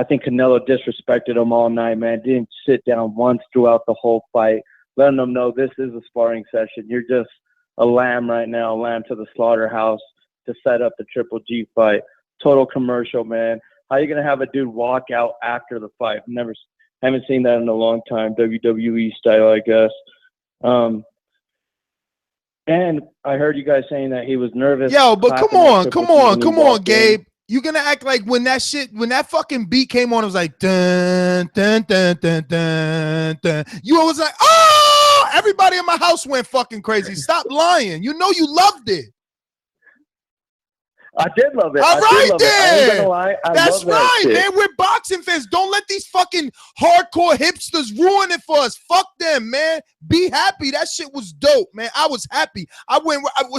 think Canelo disrespected him all night, man. Didn't sit down once throughout the whole fight, letting them know this is a sparring session. You're just a lamb right now, a lamb to the slaughterhouse to set up the Triple G fight. Total commercial, man. How you gonna have a dude walk out after the fight? Haven't seen that in a long time. WWE style, I guess. And I heard you guys saying that he was nervous. Yo, but come on, Gabe. In. You gonna act like when that fucking beat came on, it was like dun dun dun dun dun dun. You was like, oh, everybody in my house went fucking crazy. Stop lying. You know you loved it. I did love it. All right, then. That's right, man. We're boxing fans. Don't let these fucking hardcore hipsters ruin it for us. Fuck them, man. Be happy. That shit was dope, man. I was happy. As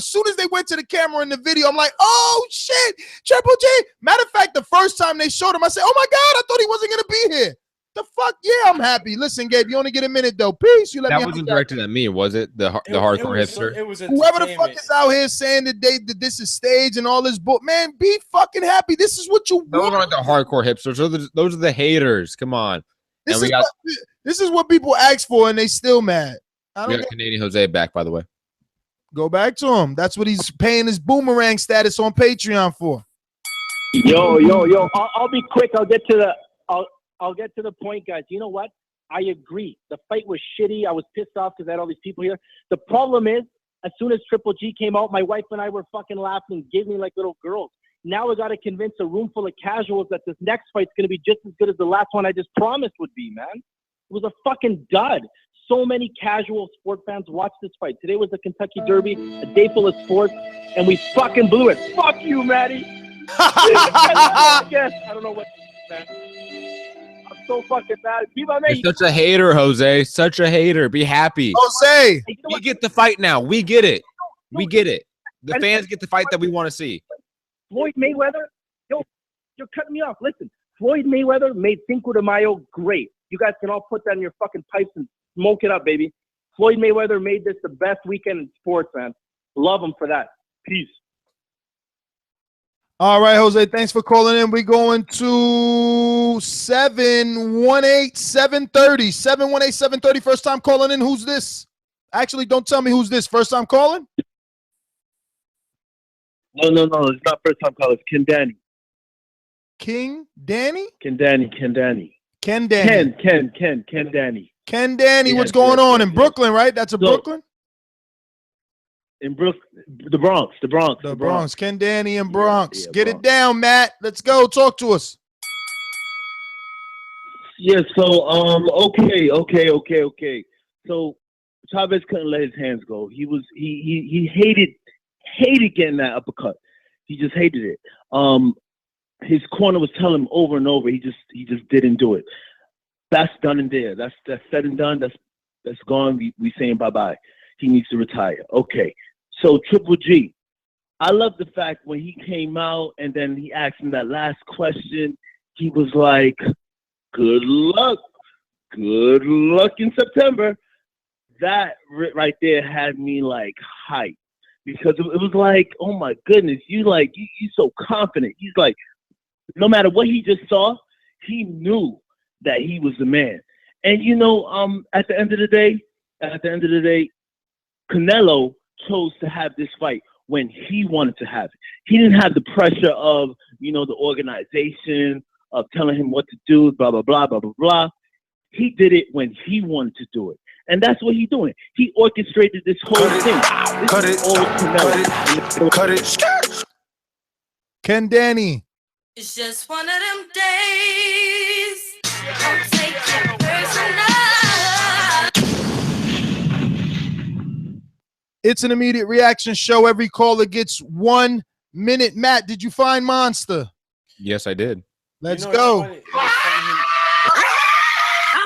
soon as they went to the camera in the video, I'm like, oh shit, Triple G. Matter of fact, the first time they showed him, I said, oh my God, I thought he wasn't gonna be here. The fuck? Yeah, I'm happy. Listen, Gabe, you only get a minute though. Peace. You let that me wasn't directed at me, was it? The hardcore hipster. Whoever the fuck is out here saying that this is stage and all this book, man, be fucking happy. This is what you Those want. aren't the hardcore hipsters. Those are the haters. Come on. This is what people ask for, and they still mad. We got Canadian Jose back, by the way. Go back to him. That's what he's paying his boomerang status on Patreon for. Yo. I'll be quick. I'll get to the point, guys. You know what? I agree. The fight was shitty. I was pissed off because I had all these people here. The problem is, as soon as Triple G came out, my wife and I were fucking laughing, giggling like little girls. Now we got to convince a room full of casuals that this next fight's going to be just as good as the last one I just promised would be, man. It was a fucking dud. So many casual sport fans watched this fight. Today was the Kentucky Derby, a day full of sports, and we fucking blew it. Fuck you, Maddie. I don't know what, man. I'm so fucking mad. You're such a hater, Jose. Such a hater. Be happy. Jose. We get the fight now. We get it. We get it. The fans get the fight that we want to see. Floyd Mayweather, you're cutting me off. Listen, Floyd Mayweather made Cinco de Mayo great. You guys can all put that in your fucking pipes and smoke it up, baby. Floyd Mayweather made this the best weekend in sports, man. Love him for that. Peace. All right, Jose, thanks for calling in. We're going to 718-730. 718-730, first time calling in. Who's this? Actually, don't tell me who's this. First time calling? No. It's not first time call. It's Ken Danny. King Danny? Ken Danny. Ken Danny. Ken Danny. Ken Danny, Yes, what's going on in Brooklyn, right? That's Brooklyn? In the Bronx. The Bronx. Ken Danny in Bronx. Get it down, Matt. Let's go. Talk to us. Yeah, so okay. So Chavez couldn't let his hands go. He hated getting that uppercut. He just hated it. His corner was telling him over and over. He just didn't do it. That's done and there. That's said and done. That's gone. We saying bye-bye. He needs to retire. Okay. So Triple G, I love the fact when he came out and then he asked him that last question, he was like, good luck in September. That right there had me like hyped because it was like, oh my goodness, you so confident. He's like, no matter what he just saw, he knew that he was the man. And at the end of the day, Canelo chose to have this fight when he wanted to have it. He didn't have the pressure of, the organization of telling him what to do, blah, blah, blah, blah, blah, blah. He did it when he wanted to do it. And that's what he's doing. He orchestrated this whole thing. Cut it. Ken Danny. It's just one of them days. Don't take it personal. It's an immediate reaction show. Every caller gets 1 minute. Matt, did you find Monster? Yes, I did. Let's go. I'm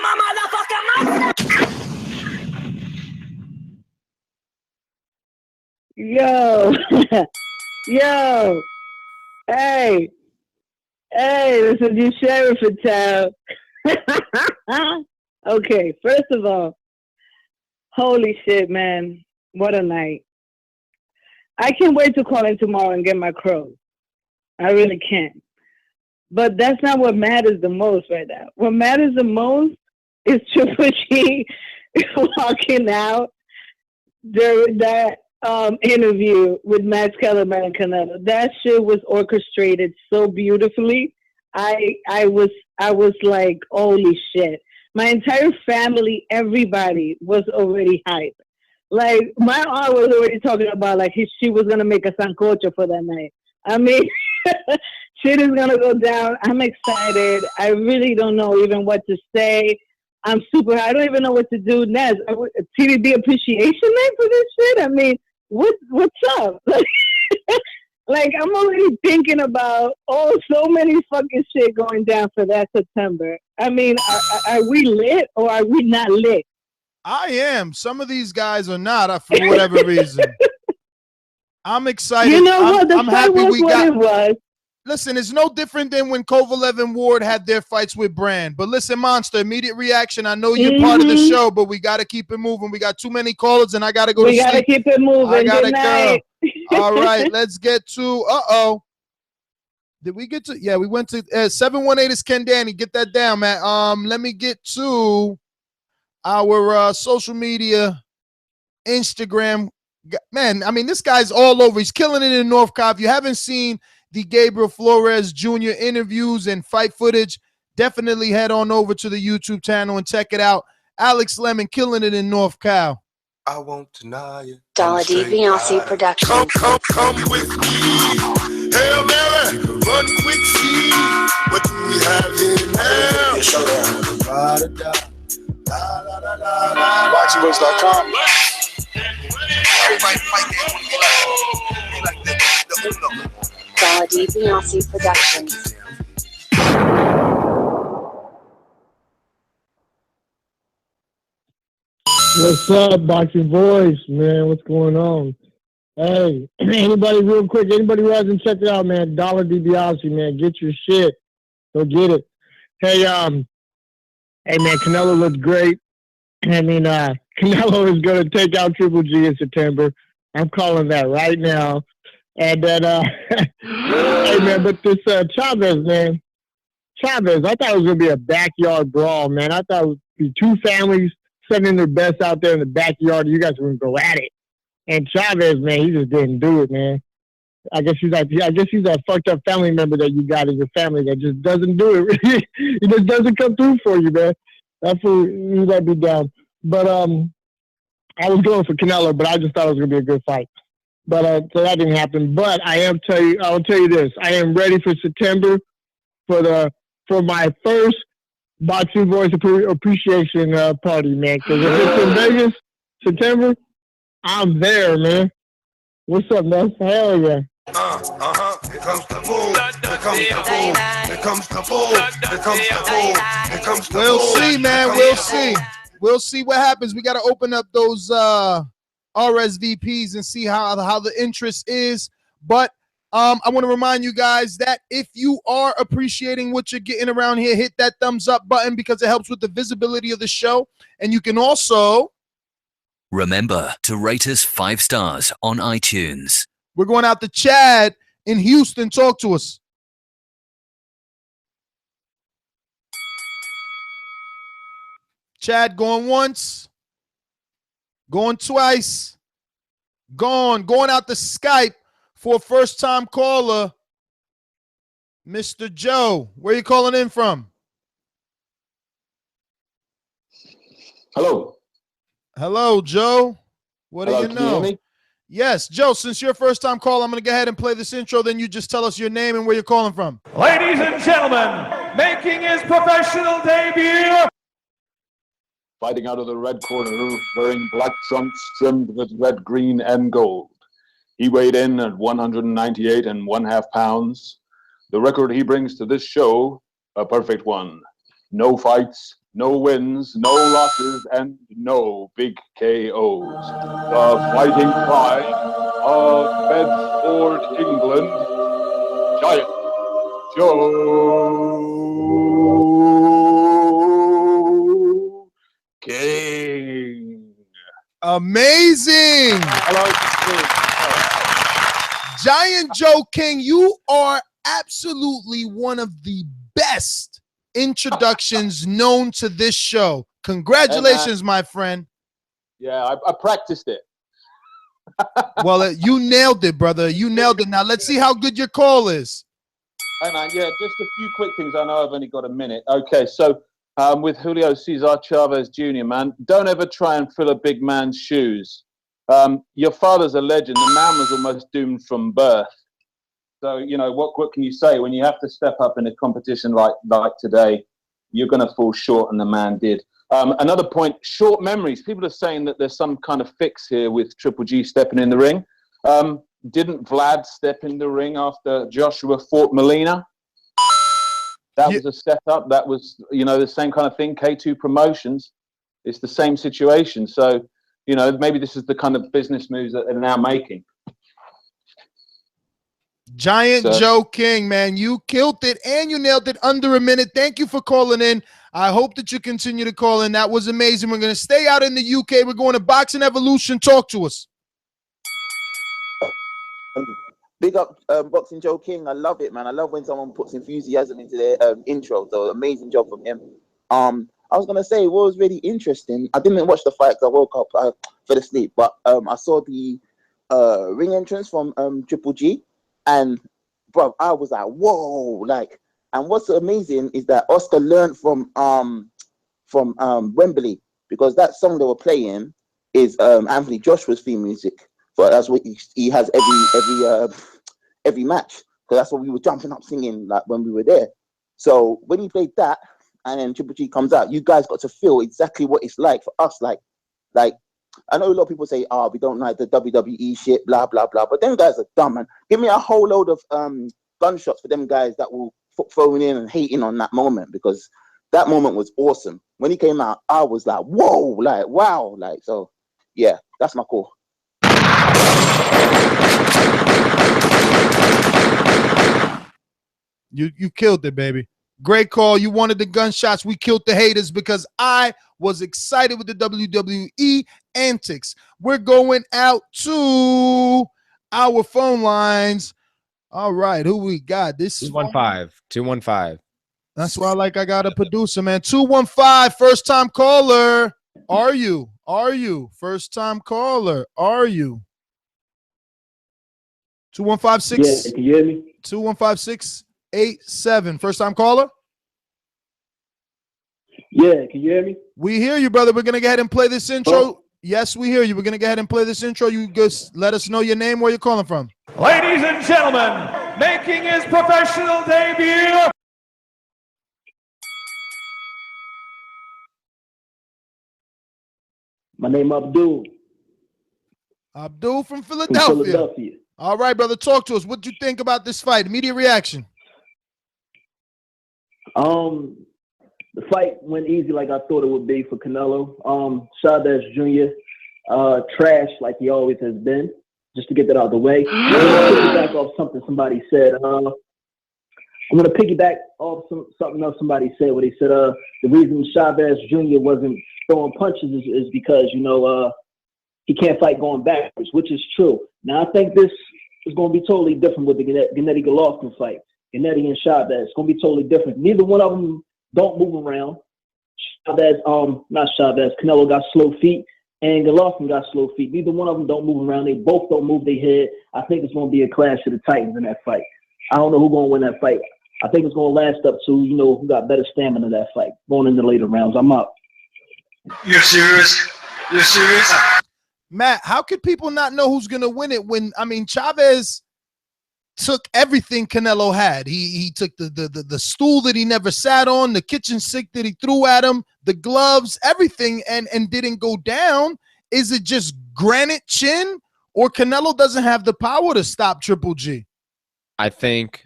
a motherfucking monster. Yo, hey, this is your sheriff in town. Okay, first of all, holy shit, man. What a night. I can't wait to call in tomorrow and get my crows. I really can't. But that's not what matters the most right now. What matters the most is Triple G walking out during that interview with Max Kellerman and Canelo. That shit was orchestrated so beautifully. I was like, holy shit. My entire family, everybody was already hyped. Like, my aunt was already talking about, like, she was going to make a sancocho for that night. I mean, shit is going to go down. I'm excited. I really don't know even what to say. I'm super, I don't even know what to do next. TVB appreciation night for this shit? I mean, what's up? Like, I'm already thinking about, so many fucking shit going down for that September. I mean, are we lit or are we not lit? I am. Some of these guys are not, for whatever reason. I'm excited. You know what? I'm happy we got. It was. Listen, it's no different than when Kovalev and Ward had their fights with Brand. But listen, Monster, immediate reaction. I know you're part of the show, but we got to keep it moving. We got too many callers, and I got to go to sleep. We got to keep it moving. I got to go. All right, let's get to. Did we get to? Yeah, we went to 718 is Ken Danny. Get that down, man. Let me get to our social media, Instagram. Man, I mean, this guy's all over. He's killing it in North Cobb. If you haven't seen the Gabriel Flores Jr. interviews and fight footage, definitely head on over to the YouTube channel and check it out. Alex Lemon killing it in North Cal. I won't deny it. Dollar DiBiase Productions. Come with me. Hail Mary, run quick, see what do we have here now? ThaBoxingvoice.com. Dollar DiBiase Productions. What's up, Boxing Voice, man? What's going on? Hey, anybody real quick, anybody who hasn't checked it out, man, Dollar DiBiase, man, get your shit. Go get it. Hey, man, Canelo looks great. I mean, Canelo is going to take out Triple G in September. I'm calling that right now. And then, hey, man, but this Chavez, man, Chavez, I thought it was going to be a backyard brawl, man. I thought it would be two families sending their best out there in the backyard. You guys were going to go at it. And Chavez, man, he just didn't do it, man. I guess he's that fucked up family member that you got in your family that just doesn't do it. He just doesn't come through for you, man. That's who you let me down. But I was going for Canelo, but I just thought it was gonna be a good fight. But so that didn't happen. But I'll tell you this. I am ready for September for my first Boxing Voice appreciation party, man. Because if it's in Vegas, September, I'm there, man. What's up, man? Hell yeah. Here comes the bull. Here comes the bull. Here comes the bull. Here comes the bull. Here comes the bull. We'll see, man. We'll see. We'll see what happens. We got to open up those RSVPs and see how the interest is. But I want to remind you guys that if you are appreciating what you're getting around here, hit that thumbs up button because it helps with the visibility of the show. And you can also remember to rate us 5 stars on iTunes. We're going out to Chad in Houston. Talk to us. Chad going once, going twice, going out to Skype for a first-time caller, Mr. Joe. Where you calling in from? Hello. Hello, Joe. What do you know? Can you hear me? Yes, Joe, since you're a first-time caller, I'm going to go ahead and play this intro, then you just tell us your name and where you're calling from. Ladies and gentlemen, making his professional debut. Fighting out of the red corner, wearing black trunks trimmed with red, green, and gold. He weighed in at 198 1/2 pounds. The record he brings to this show, a perfect one. No fights, no wins, no losses, and no big KOs. The fighting pride of Bedford, England, Giant Joe Amazing. Giant Joe King, you are absolutely one of the best introductions known to this show. Congratulations, my friend. Yeah, I practiced it. Well, you nailed it, brother. You nailed it. Now, let's see how good your call is. Hey, man, yeah, just a few quick things. I know I've only got a minute. Okay, so with Julio Cesar Chavez Jr., man, don't ever try and fill a big man's shoes. Your father's a legend. The man was almost doomed from birth. So, you know, what can you say? When you have to step up in a competition like today, you're going to fall short, and the man did. Another point, short memories. People are saying that there's some kind of fix here with Triple G stepping in the ring. Didn't Vlad step in the ring after Joshua fought Molina? That was a setup. That was, you know, the same kind of thing. K2 Promotions. It's the same situation. So, you know, maybe this is the kind of business moves that they're now making. Giant Joe King, man, you killed it and you nailed it under a minute. Thank you for calling in. I hope that you continue to call in. That was amazing. We're going to stay out in the UK. We're going to Boxing Evolution. Talk to us. Big up Boxing Joe King. I love it, man. I love when someone puts enthusiasm into their intro. So amazing job from him. I was going to say what was really interesting. I didn't watch the fight because I woke up, fell asleep. But I saw the ring entrance from Triple G. And, bro, I was like, whoa. Like, and what's amazing is that Oscar learned from Wembley, because that song they were playing is Anthony Joshua's theme music. But that's what he has every match, because that's what we were jumping up singing like when we were there. So when he played that, and then Triple G comes out, you guys got to feel exactly what it's like for us. Like I know a lot of people say, we don't like the WWE shit, blah blah blah, but them guys are dumb, man. Give me a whole load of gunshots for them guys that will phone in and hating on that moment, because that moment was awesome. When he came out, I was like, whoa, like wow, like, so yeah, that's my call. You killed it, baby. Great call. You wanted the gunshots. We killed the haters because I was excited with the WWE antics. We're going out to our phone lines. All right, who we got? This is 215. That's why I got a producer, man. 215, first time caller. Are you? First time caller. Are you? 2156. Yeah, can you hear me? 215687. First time caller? Yeah, can you hear me? We hear you, brother. We're going to go ahead and play this intro. Oh. Yes, we hear you. We're going to go ahead and play this intro. You just let us know your name, where you're calling from. Ladies and gentlemen, making his professional debut. My name Abdul. Abdul from Philadelphia. All right, brother. Talk to us. What do you think about this fight? Immediate reaction. The fight went easy like I thought it would be for Canelo. Chavez Jr. Trash like he always has been. Just to get that out of the way. I'm going to piggyback off something somebody said. I'm going to piggyback off something else somebody said. Where they said the reason Chavez Jr. wasn't throwing punches is because, you know, he can't fight going backwards, which is true. Now, I think this is going to be totally different with the Gennady Golovkin fight. Gennady and Chavez. It's going to be totally different. Neither one of them don't move around. Canelo got slow feet, and Golovkin got slow feet. Neither one of them don't move around. They both don't move their head. I think it's going to be a clash of the Titans in that fight. I don't know who's going to win that fight. I think it's going to last up to, you know, who got better stamina in that fight. Going in the later rounds. I'm up. You're serious? You're serious? Matt, how could people not know who's going to win it when, I mean, Chavez took everything Canelo had. He took the stool that he never sat on, the kitchen sink that he threw at him, the gloves, everything, and didn't go down. Is it just granite chin, or Canelo doesn't have the power to stop Triple G? I think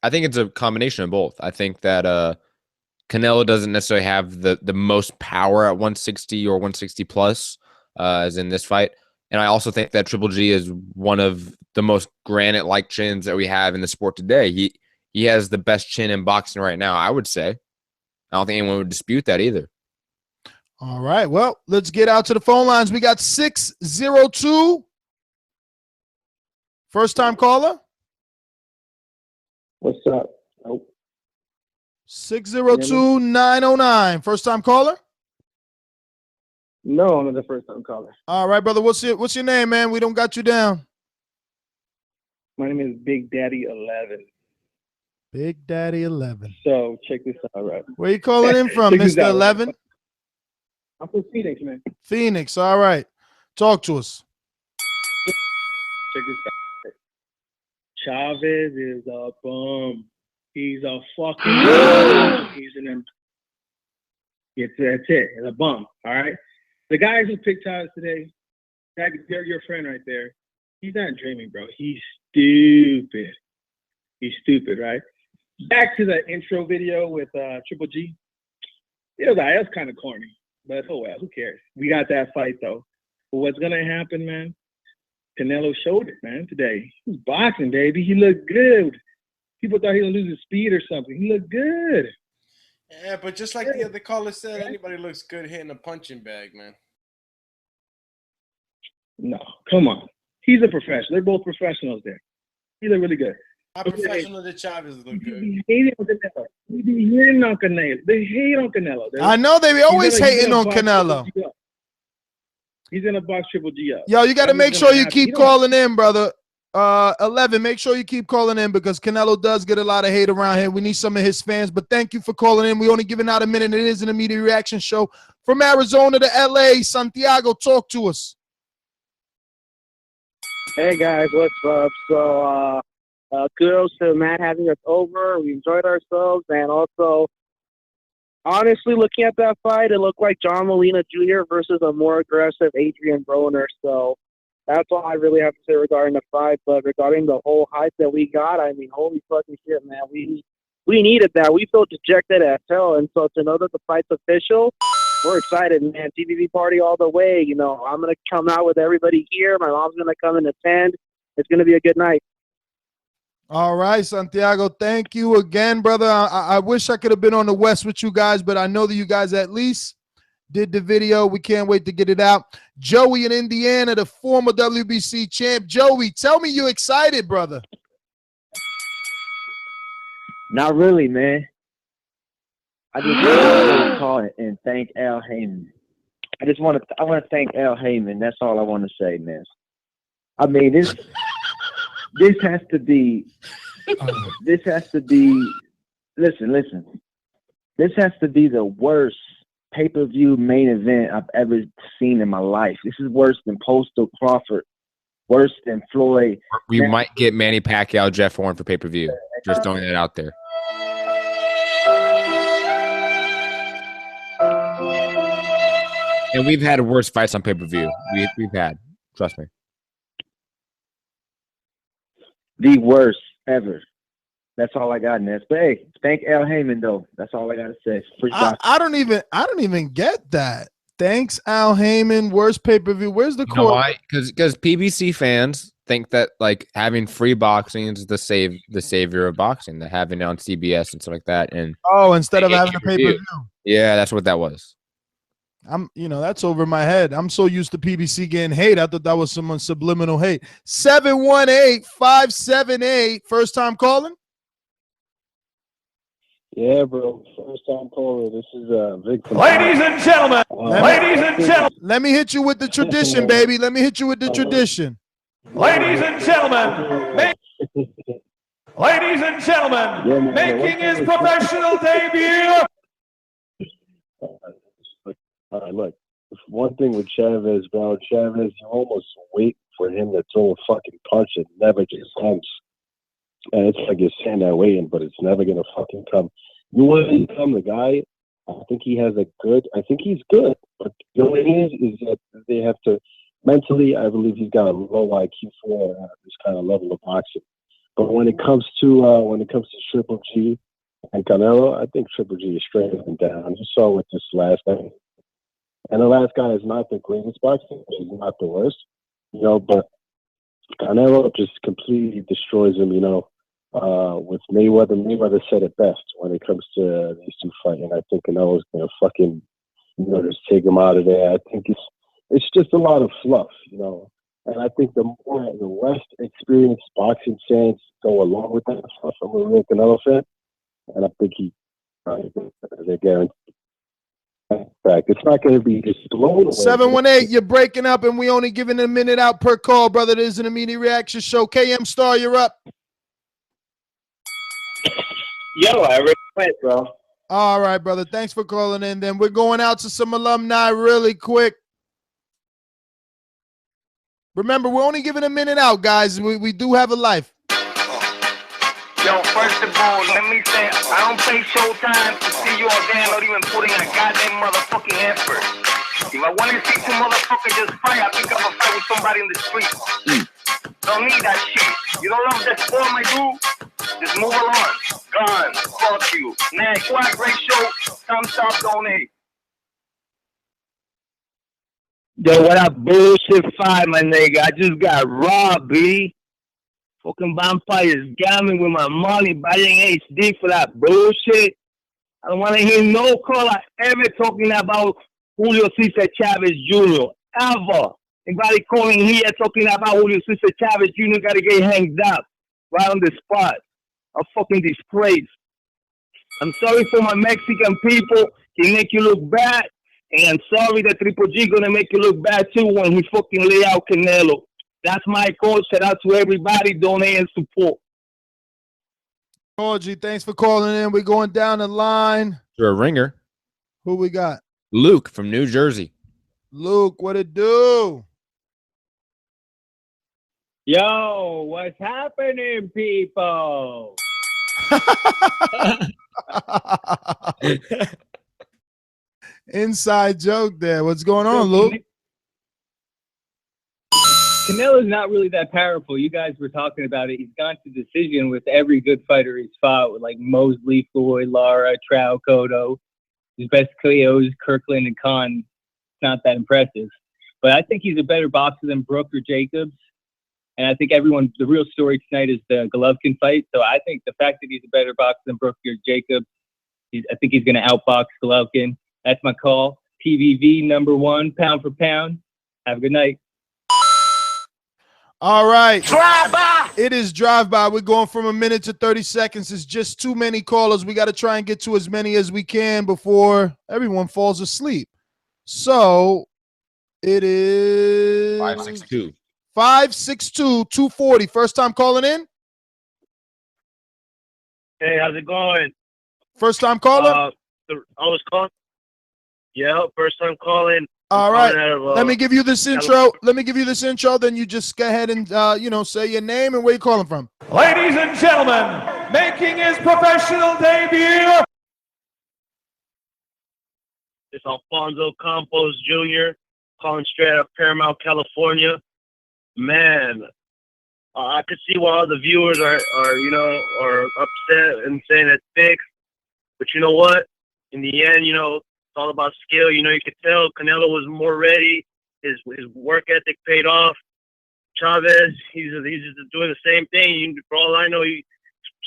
it's a combination of both. I think that Canelo doesn't necessarily have the most power at 160 or 160 plus, as in this fight. And I also think that Triple G is one of the most granite-like chins that we have in the sport today. He has the best chin in boxing right now, I would say. I don't think anyone would dispute that either. All right. Well, let's get out to the phone lines. We got 602. First time caller. What's up? Nope. 602-909. First time caller? No, I'm not the first time caller. All right, brother. What's your name, man? We don't got you down. My name is Big Daddy 11. Big Daddy 11. So check this out, right? Where you calling in from, Check this Mr. out, 11? right? I'm from Phoenix, man. Phoenix. All right. Talk to us. Check this out. Chavez is a bum. He's a fucking bum. He's that's it. He's a bum. All right. The guys who picked Chavez today, they're your friend right there. He's not dreaming, bro. He's stupid. He's stupid, right? Back to the intro video with Triple G. It was that's kind of corny, but oh well, who cares? We got that fight though. But what's gonna happen, man? Canelo showed it, man, today. He's boxing, baby. He looked good. People thought he was losing speed or something. He looked good. Yeah, but just like the other caller said, anybody looks good hitting a punching bag, man. No, come on. He's a professional. They're both professionals there. He looked really good. How professional did Chavez look good? They hate on Canelo. They hate on Canelo. They hate on Canelo. I know they always hating on Canelo. He's gonna box Triple G up. Yo, you got to make sure you keep calling in, brother. 11, make sure you keep calling in because Canelo does get a lot of hate around here. We need some of his fans, but thank you for calling in. We only giving out a minute. It is an immediate reaction show from Arizona to LA. Santiago, talk to us. Hey guys, what's up? So kudos to Matt having us over. We enjoyed ourselves, and also honestly, looking at that fight, it looked like John Molina Jr. versus a more aggressive Adrian Broner. So that's all I really have to say regarding the fight. But regarding the whole hype that we got, I mean, holy fucking shit, man. We needed that. We felt dejected as hell. And so to know that the fight's official, we're excited, man. TVV party all the way. You know, I'm going to come out with everybody here. My mom's going to come and attend. It's going to be a good night. All right, Santiago, thank you again, brother. I wish I could have been on the West with you guys, but I know that you guys at least did the video. We can't wait to get it out. Joey in Indiana, the former WBC champ. Joey, tell me you're excited, brother. Not really, man. I just want to call and thank Al Heyman. I want to thank Al Heyman. That's all I want to say, man. I mean, this has to be. Listen. This has to be the worst pay-per-view main event I've ever seen in my life. This is worse than Postal Crawford, worse than Floyd. We might get Manny Pacquiao, Jeff Horn for pay-per-view. Just throwing that out there. And we've had worse fights on pay-per-view. We've had. Trust me. The worst ever. That's all I got, Ness. But hey, thank Al Heyman though. That's all I gotta say. I don't even get that. Thanks, Al Heyman. Worst pay-per-view. Where's the core? Why? Because PBC fans think that like having free boxing is the savior of boxing. That having it on CBS and stuff like that. And instead of having a pay-per-view. Yeah, that's what that was. That's over my head. I'm so used to PBC getting hate. I thought that was someone's subliminal hate. 718-578. First time calling? Yeah, bro. First time caller. This is Vic. Ladies and gentlemen. Let me hit you with the tradition, baby. Let me hit you with the tradition. Ladies and gentlemen. Making his professional debut. All right, look. One thing with Chavez, bro. Chavez, you almost wait for him to throw a fucking punch. It never just comes. And it's like you're saying that waiting, but it's never gonna fucking come. You want to become the guy. I think he's good. But the only thing is that they have to mentally. I believe he's got a low IQ for this kind of level of boxing. But when it comes to Triple G and Canelo, I think Triple G is straight up and down. You saw with this last guy. And the last guy is not the greatest boxer. He's not the worst, but Canelo just completely destroys him, with Mayweather. Mayweather said it best when it comes to these two fighting. I think Canelo's going to fucking just take him out of there. I think it's just a lot of fluff, And I think the less experienced boxing fans go along with that stuff. I'm a real Canelo fan, and I think they're guaranteed. In fact, it's not going to be just blown away. 718, you're breaking up, and we only giving a minute out per call, brother. This is an immediate reaction show. KM Star, you're up. Yo, I request, bro. All right, brother. Thanks for calling in. Then we're going out to some alumni really quick. Remember, we're only giving a minute out, guys. We do have a life. Yo, first of all, let me say, I don't play Showtime to see you all there not even putting a goddamn motherfucking effort. If I want to see two motherfuckers just fight, I pick up a fight with somebody in the street. Don't need that shit. You don't love that sport, my dude? Just move along. Gone. Fuck you. Next, what a great show. Thumbs up, donate. Yo, what up, bullshit fight, my nigga? I just got robbed, B. Fucking vampires got me with my money, buying HD for that bullshit. I don't want to hear no caller ever talking about Julio Cesar Chavez Jr. Ever. Anybody calling here talking about Julio Cesar Chavez Jr. got to get hanged up right on the spot. A fucking disgrace. I'm sorry for my Mexican people. He make you look bad. And I'm sorry that Triple G gonna make you look bad too when he fucking lay out Canelo. That's my call. Shout out to everybody. Donate and support. G, thanks for calling in. We're going down the line. You're a ringer. Who we got? Luke from New Jersey. Luke, what it do? Yo, what's happening, people? Inside joke there. What's going on, Luke? Canelo's not really that powerful. You guys were talking about it. He's gone to decision with every good fighter he's fought, with like Mosley, Floyd, Lara, Trout, Cotto. His best KOs, Kirkland and Khan. It's not that impressive. But I think he's a better boxer than Brook or Jacobs. And I think the real story tonight is the Golovkin fight. So I think the fact that he's a better boxer than Brook or Jacobs, I think he's going to outbox Golovkin. That's my call. PVV #1, pound for pound. Have a good night. All right. Drive by. It is drive by. We're going from a minute to 30 seconds. It's just too many callers. We got to try and get to as many as we can before everyone falls asleep. So it is 562. 562-240. First time calling in? Hey, how's it going? First time caller? I was calling. Yeah, first time calling. All right. Let me give you this intro. Then you just go ahead and say your name and where you're calling from. Ladies and gentlemen, making his professional debut. It's Alfonso Campos Jr. calling straight out of Paramount, California. Man, I could see why all the viewers are upset and saying it's fixed. But you know what? In the end, it's all about skill. You could tell Canelo was more ready. His work ethic paid off. Chavez, he's just doing the same thing. For all I know, he's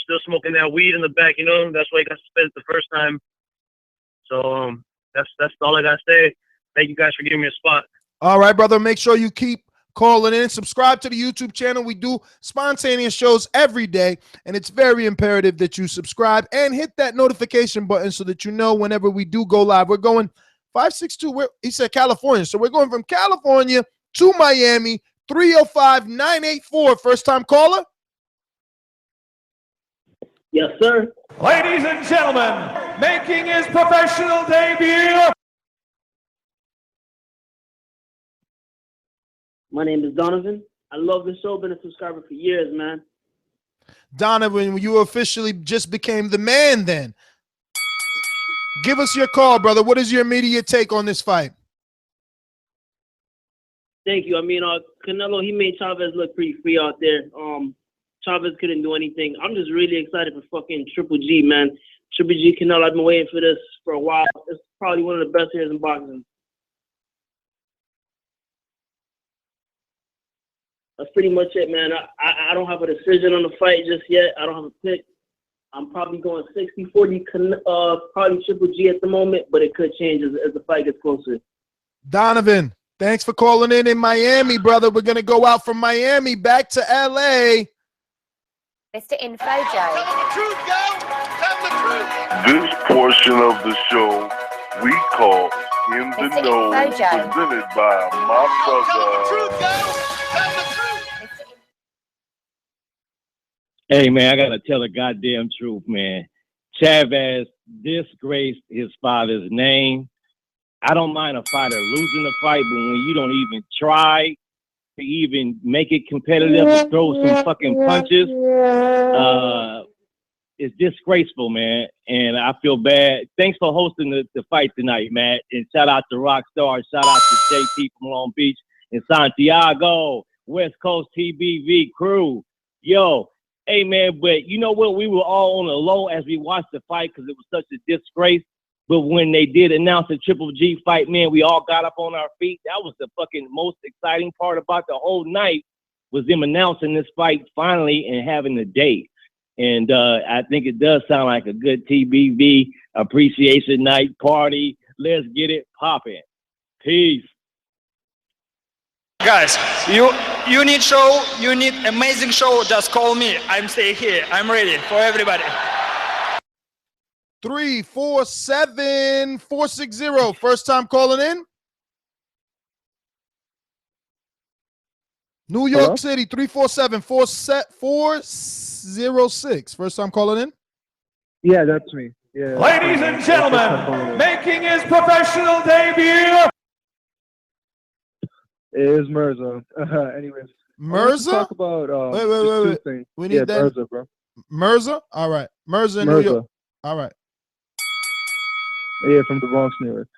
still smoking that weed in the back. That's why he got suspended the first time. So that's all I gotta say. Thank you guys for giving me a spot. All right, brother. Make sure you keep calling in. Subscribe to the YouTube channel. We do spontaneous shows every day, and it's very imperative that you subscribe and hit that notification button so that you know whenever we do go live. We're going 562. He said California, so we're going from California to Miami. 305-984. First time caller. Yes, sir. Ladies and gentlemen, making his professional debut. My name is Donovan. I love the show. Been a subscriber for years, man. Donovan, you officially just became the man then. Give us your call, brother. What is your immediate take on this fight? Thank you. I mean, Canelo, he made Chavez look pretty free out there. Chavez couldn't do anything. I'm just really excited for fucking Triple G, man. Triple G, Canelo, I've been waiting for this for a while. It's probably one of the best years in boxing. That's pretty much it, man. I don't have a decision on the fight just yet. I don't have a pick. I'm probably going 60-40, probably Triple G at the moment, but it could change as the fight gets closer. Donovan, thanks for calling in Miami, brother. We're going to go out from Miami back to LA. Mr. Info Joe. This portion of the show we call In the Know, presented by my brother. Hey, man, I got to tell the goddamn truth, man. Chavez disgraced his father's name. I don't mind a fighter losing the fight, but when you don't even try to even make it competitive and throw some fucking punches, it's disgraceful, man. And I feel bad. Thanks for hosting the fight tonight, Matt. And shout out to Rockstar. Shout out to JP from Long Beach and Santiago, West Coast TBV crew. Yo, hey, man, but you know what? We were all on the low as we watched the fight because it was such a disgrace. But when they did announce the Triple G fight, man, we all got up on our feet. That was the fucking most exciting part about the whole night, was them announcing this fight finally and having the date. And I think it does sound like a good TBV appreciation night party. Let's get it popping. Peace. Guys, you need show, you need amazing show, just call me. I'm staying here. I'm ready for everybody. 347-460. First time calling in. New York Hello? City, 347-406. First time calling in. Yeah, that's me. Yeah. Ladies and gentlemen, making his professional debut. It is Mirza. Anyways. Mirza? Talk about wait. two things. We need that. Mirza, bro. Mirza? All right. Mirza in New York. All right. Yeah, from the Bronx, New York.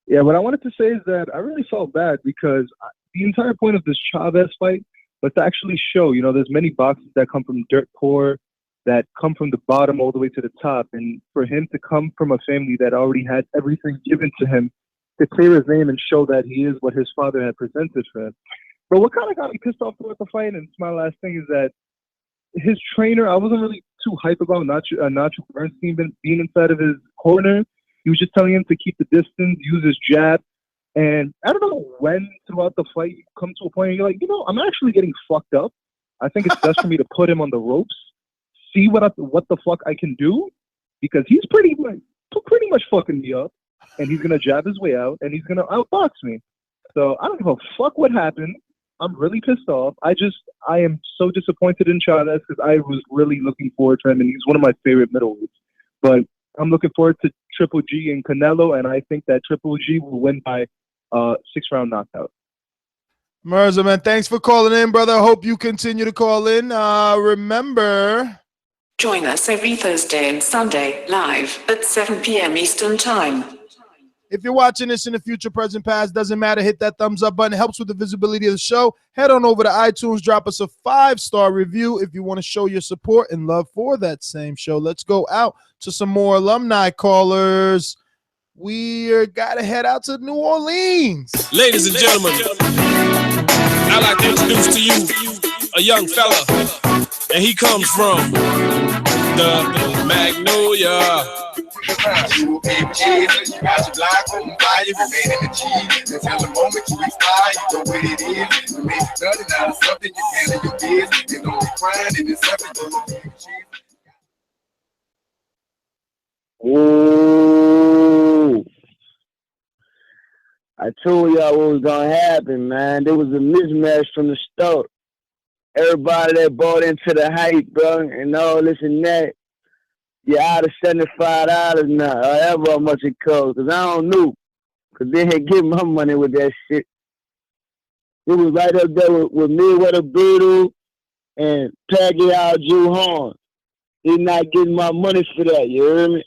Yeah, what I wanted to say is that I really felt bad because the entire point of this Chavez fight was to actually show, there's many boxers that come from dirt poor, that come from the bottom all the way to the top. And for him to come from a family that already had everything given to him, to clear his name and show that he is what his father had presented for him. But what kind of got me pissed off about the fight, and it's my last thing, is that his trainer, I wasn't really too hype about Nacho Bernstein being inside of his corner. He was just telling him to keep the distance, use his jab. And I don't know when throughout the fight you come to a point where you're like, I'm actually getting fucked up. I think it's best for me to put him on the ropes, see what the fuck I can do, because he's pretty much fucking me up, and he's gonna jab his way out, and he's gonna outbox me. So I don't give a fuck what happened. I'm really pissed off. I am so disappointed in Chavez because I was really looking forward to him, and he's one of my favorite middleweights. But I'm looking forward to Triple G and Canelo, and I think that Triple G will win by 6-round knockout. Mirza, man, thanks for calling in, brother. Hope you continue to call in. Remember, join us every Thursday and Sunday live at 7 p.m. Eastern Time. if you're watching this in the future, present, past, doesn't matter, hit that thumbs up button. It helps with the visibility of the show. Head on over to iTunes, drop us a 5-star review if you want to show your support and love for that same show. Let's go out to some more alumni callers. We got to head out to New Orleans. Ladies and gentlemen, I'd like to introduce to you a young fella, and he comes from the Magnolia. You got your block on fire, you made it achieve. Until the moment you expire, you know what it is. You make nothing out of something, you handle your business. You don't be crying, and it's something you Ooh. I told y'all what was gonna happen, man. There was a mismatch from the start. Everybody that bought into the hype, bro, and all this and that, you're out of $75 now, however much it costs, because I don't know, because they had given my money with that shit. It was right up there with Mayweather Brutal and Pacquiao Drew Horn. They're not getting my money for that, you hear me?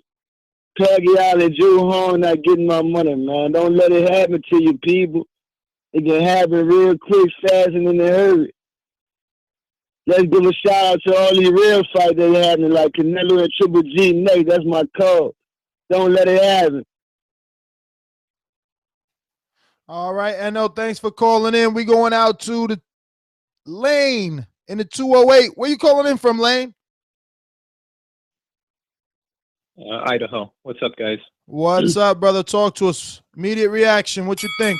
Pacquiao and Drew Horn not getting my money, man. Don't let it happen to you, people. It can happen real quick, fast, and in a hurry. Let's give a shout out to all these real fights that are happening, like Canelo and Triple G next. That's my call. Don't let it happen. All right, Eno, thanks for calling in. We going out to the Lane in the 208. Where you calling in from, Lane? Idaho. What's up, guys? What's up, brother? Talk to us. Immediate reaction. What you think?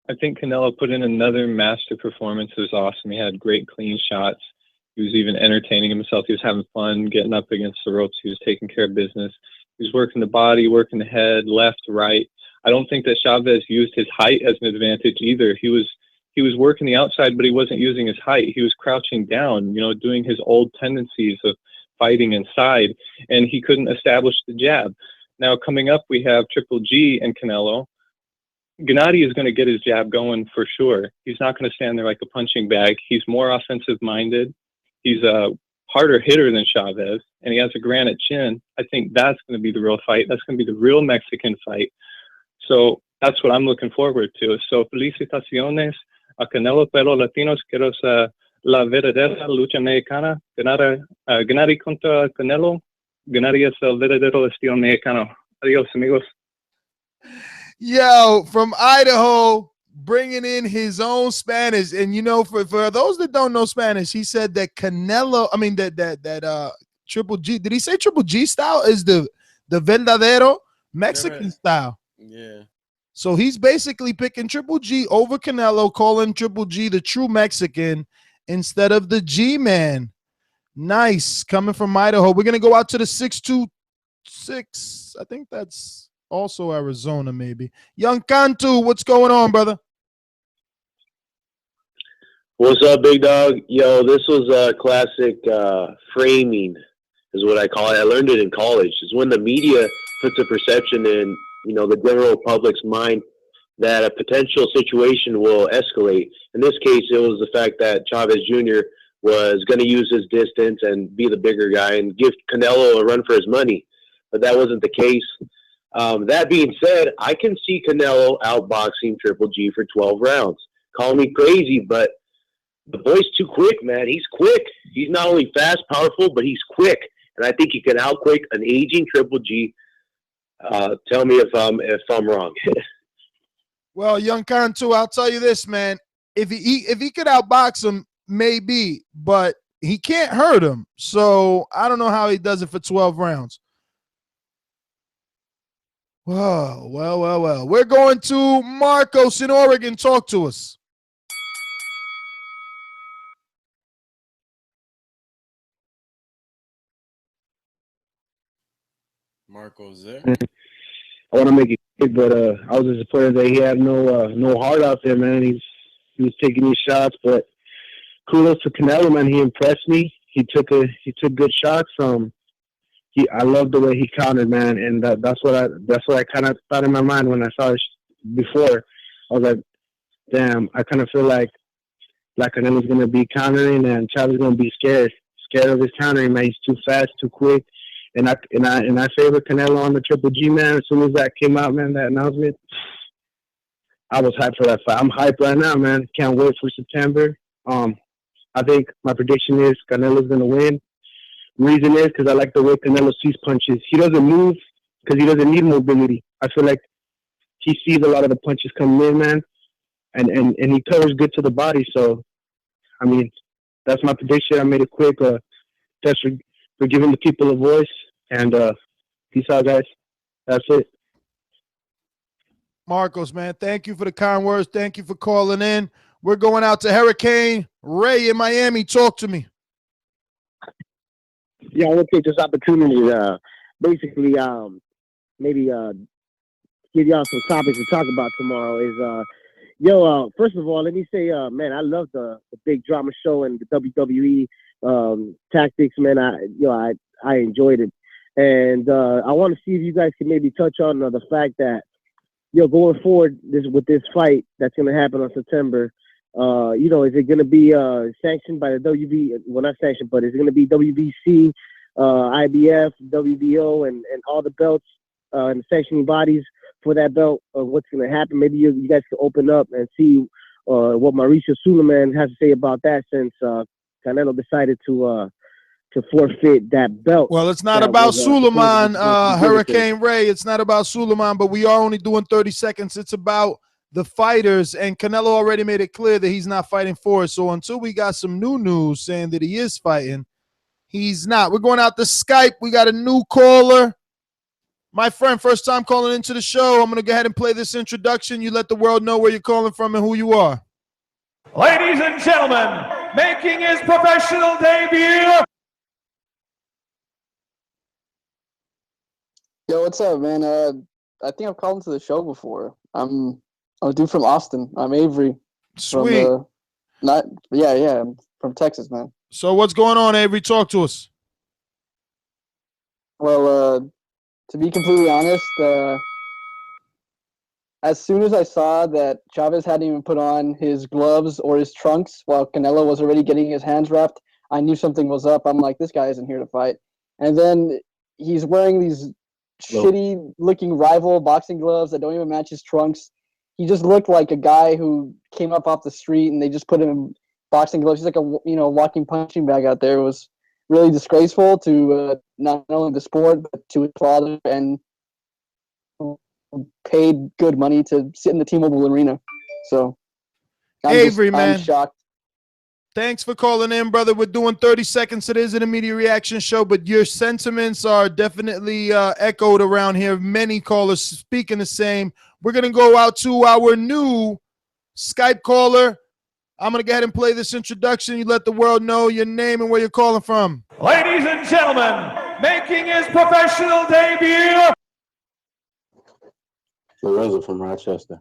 I think Canelo put in another master performance. It was awesome. He had great, clean shots. He was even entertaining himself. He was having fun, getting up against the ropes. He was taking care of business. He was working the body, working the head, left, right. I don't think that Chavez used his height as an advantage either. He was working the outside, but he wasn't using his height. He was crouching down, doing his old tendencies of fighting inside, and he couldn't establish the jab. Now, coming up, we have Triple G and Canelo. Gennady is going to get his jab going for sure. He's not going to stand there like a punching bag. He's more offensive-minded. He's a harder hitter than Chavez, and he has a granite chin. I think that's going to be the real fight. That's going to be the real Mexican fight. So that's what I'm looking forward to. So felicitaciones a Canelo, pero Latinos, quiero la verdadera lucha mexicana. Gennady contra Canelo. Gennady es el verdadero estilo mexicano. Adios, amigos. Yo, from Idaho, bringing in his own Spanish. And, for those that don't know Spanish, he said that Canelo, that Triple G, did he say Triple G style is the verdadero Mexican style? Yeah. So he's basically picking Triple G over Canelo, calling Triple G the true Mexican instead of the G-Man. Nice. Coming from Idaho. We're going to go out to the 626. I think that's also Arizona, maybe. Young Cantu, what's going on, brother? What's up, big dog? Yo, this was a classic framing is what I call it. I learned it in college. It's when the media puts a perception in, the general public's mind that a potential situation will escalate. In this case, it was the fact that Chavez Jr. was going to use his distance and be the bigger guy and give Canelo a run for his money. But that wasn't the case. That being said, I can see Canelo outboxing Triple G for 12 rounds. Call me crazy, but the boy's too quick, man. He's quick. He's not only fast, powerful, but he's quick. And I think he can outquick an aging Triple G. Tell me if I'm wrong. Well, Young Cantu, I'll tell you this, man. If he could outbox him, maybe, but he can't hurt him. So I don't know how he does it for 12 rounds. Whoa, well. We're going to Marcos in Oregon. Talk to us. Marco's there. I want to make it quick, but I was disappointed that he had no heart out there, man. He was taking these shots, but kudos to Canelo, man. He impressed me. He took good shots. I love the way he countered, man, and that's what I kind of thought in my mind when I saw it before. I was like, damn, I kind of feel like Canelo's gonna be countering and Chavez is gonna be scared of his countering, man. He's too fast, too quick. And I favor Canelo on the Triple G, man. As soon as that came out, man, that announcement, I was hyped for that fight. I'm hyped right now, man. Can't wait for September. I think my prediction is Canelo's gonna win. Reason is because I like the way Canelo sees punches. He doesn't move because he doesn't need mobility. I feel like he sees a lot of the punches coming in, man, and he covers good to the body. So, I mean, that's my prediction. I made it quick. Thanks for giving the people a voice. And peace out, guys. That's it. Marcos, man, thank you for the kind words. Thank you for calling in. We're going out to Hurricane Ray in Miami. Talk to me. Yeah, I want to take this opportunity to basically maybe give y'all some topics to talk about tomorrow. First of all, let me say, man, I love the big drama show and the WWE tactics, man. I enjoyed it. And I want to see if you guys can maybe touch on the fact that, going forward with this fight that's going to happen on September, is it going to be sanctioned by the WB? Well, not sanctioned, but is it going to be WBC, IBF, WBO, and all the belts and the sanctioning bodies for that belt? What's going to happen? Maybe you guys can open up and see what Mauricio Suleiman has to say about that, since Canelo decided to forfeit that belt. Well, it's not about Suleiman, Hurricane Ray. It's not about Suleiman, but we are only doing 30 seconds. It's about the fighters, and Canelo already made it clear that he's not fighting for it. So until we got some new news saying that he is fighting, He's not. We're going out to Skype. We got a new caller. My friend, first time calling into the show. I'm going to go ahead and play this introduction. You let the world know where you're calling from and who you are. Ladies and gentlemen, making his professional debut. Yo, what's up, man? I think I've called into the show before. I'm a dude from Austin. I'm Avery. Sweet. I'm from Texas, man. So what's going on, Avery? Talk to us. Well, to be completely honest, as soon as I saw that Chavez hadn't even put on his gloves or his trunks while Canelo was already getting his hands wrapped, I knew something was up. I'm like, this guy isn't here to fight. And then he's wearing these shitty-looking rival boxing gloves that don't even match his trunks. He just looked like a guy who came up off the street and they just put him in boxing gloves. He's like a walking punching bag out there. It was really disgraceful to not only the sport but to his father, and paid good money to sit in the T-Mobile Arena. So Avery, man, I'm shocked. Thanks for calling in, brother. We're doing 30 seconds. It is an immediate reaction show, but your sentiments are definitely echoed around here. Many callers speaking the same. We're going to go out to our new Skype caller. I'm going to go ahead and play this introduction. You let the world know your name and where you're calling from. Ladies and gentlemen, making his professional debut. Lorenzo from Rochester.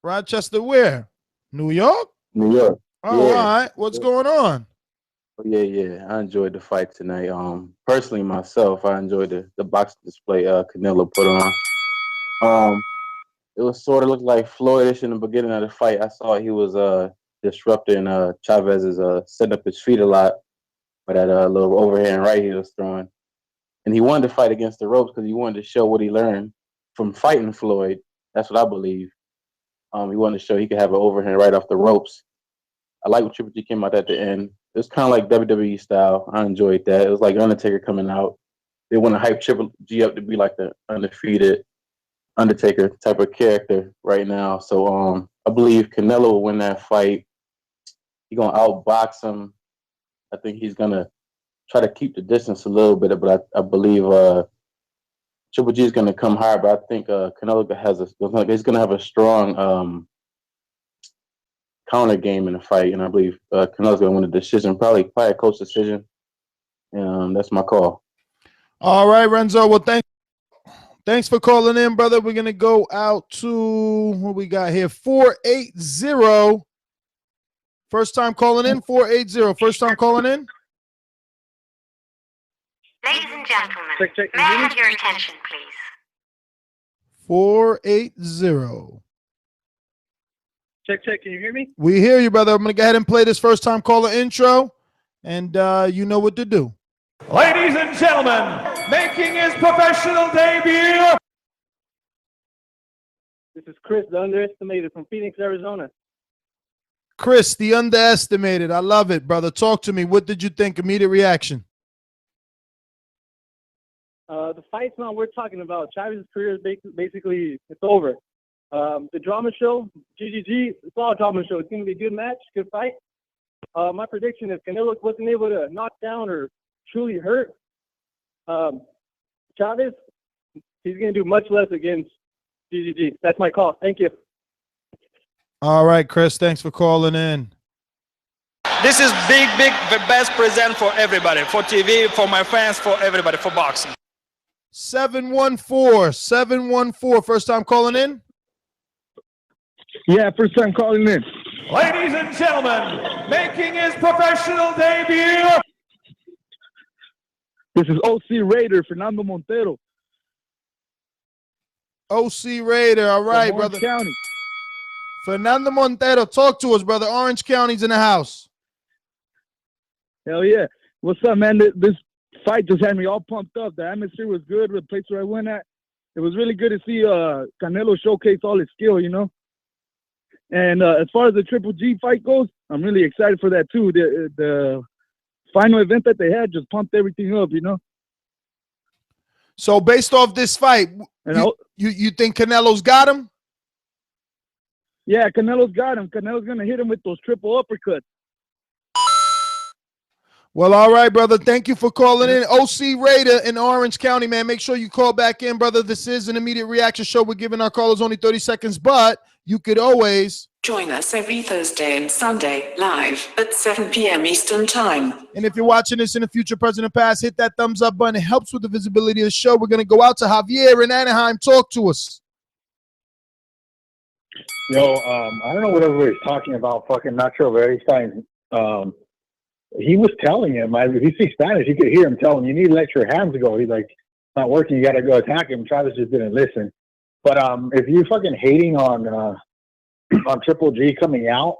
Rochester where? New York? New York. Oh, yeah. All right. What's going on? Yeah. I enjoyed the fight tonight. Personally, myself, I enjoyed the boxing display Canelo put on. It was sort of looked like Floydish in the beginning of the fight. I saw he was disrupting Chavez's setting up his feet a lot with that little overhand right he was throwing. And he wanted to fight against the ropes because he wanted to show what he learned from fighting Floyd. That's what I believe. He wanted to show he could have an overhand right off the ropes. I like what Triple G came out at the end. It was kind of like WWE style. I enjoyed that. It was like Undertaker coming out. They want to hype Triple G up to be like the undefeated Undertaker type of character right now. So I believe Canelo will win that fight. He's going to outbox him. I think he's going to try to keep the distance a little bit, but I believe Triple G is going to come higher, but I think Canelo he's going to have a strong counter game in the fight, and I believe Canelo's going to win the decision, probably a close decision. And that's my call. All right, Renzo. Well, thanks for calling in, brother. We're going to go out to what we got here, 480. First time calling in, 480. First time calling in. Ladies and gentlemen, may I have your attention, please? 480. Check. Can you hear me? We hear you, brother. I'm going to go ahead and play this first time caller intro, and you know what to do. Ladies and gentlemen, making his professional debut. This is Chris, the underestimated from Phoenix, Arizona. Chris, the underestimated. I love it, brother. Talk to me. What did you think? Immediate reaction. The fight's not worth talking about. Chavez's career is basically it's over. The drama show, GGG, it's all a drama show. It's going to be a good match, good fight. My prediction is Canelo wasn't able to knock down or truly hurt Chavez. He's going to do much less against GGG. That's my call. Thank you. All right, Chris. Thanks for calling in. This is big, the best present for everybody, for TV, for my fans, for everybody, for boxing. 714. First time calling in? Yeah, first time calling in. Ladies and gentlemen, making his professional debut. This is OC Raider, Fernando Montero. OC Raider. All right, brother. County. Fernando Montero, talk to us, brother. Orange County's in the house. Hell yeah. What's up, man? This fight just had me all pumped up. The atmosphere was good. The place where I went at, it was really good to see Canelo showcase all his skill, you know. And as far as the Triple G fight goes, I'm really excited for that too. The final event that they had just pumped everything up, you know. So based off this fight, you think Canelo's got him? Yeah, Canelo's got him. Canelo's gonna hit him with those triple uppercuts. Well, all right, brother. Thank you for calling in. OC Raider in Orange County, man. Make sure you call back in, brother. This is an immediate reaction show. We're giving our callers only 30 seconds, but you could always join us every Thursday and Sunday live at 7 p.m. Eastern Time. And if you're watching this in the future, present, and past, hit that thumbs up button. It helps with the visibility of the show. We're going to go out to Javier in Anaheim. Talk to us. Yo, I don't know what everybody's talking about. Fucking Nacho Beristain. He was telling him, if you see Spanish, you could hear him tell him, you need to let your hands go. He's like, it's not working. You got to go attack him. Chavez just didn't listen. But if you're fucking hating on Triple G coming out,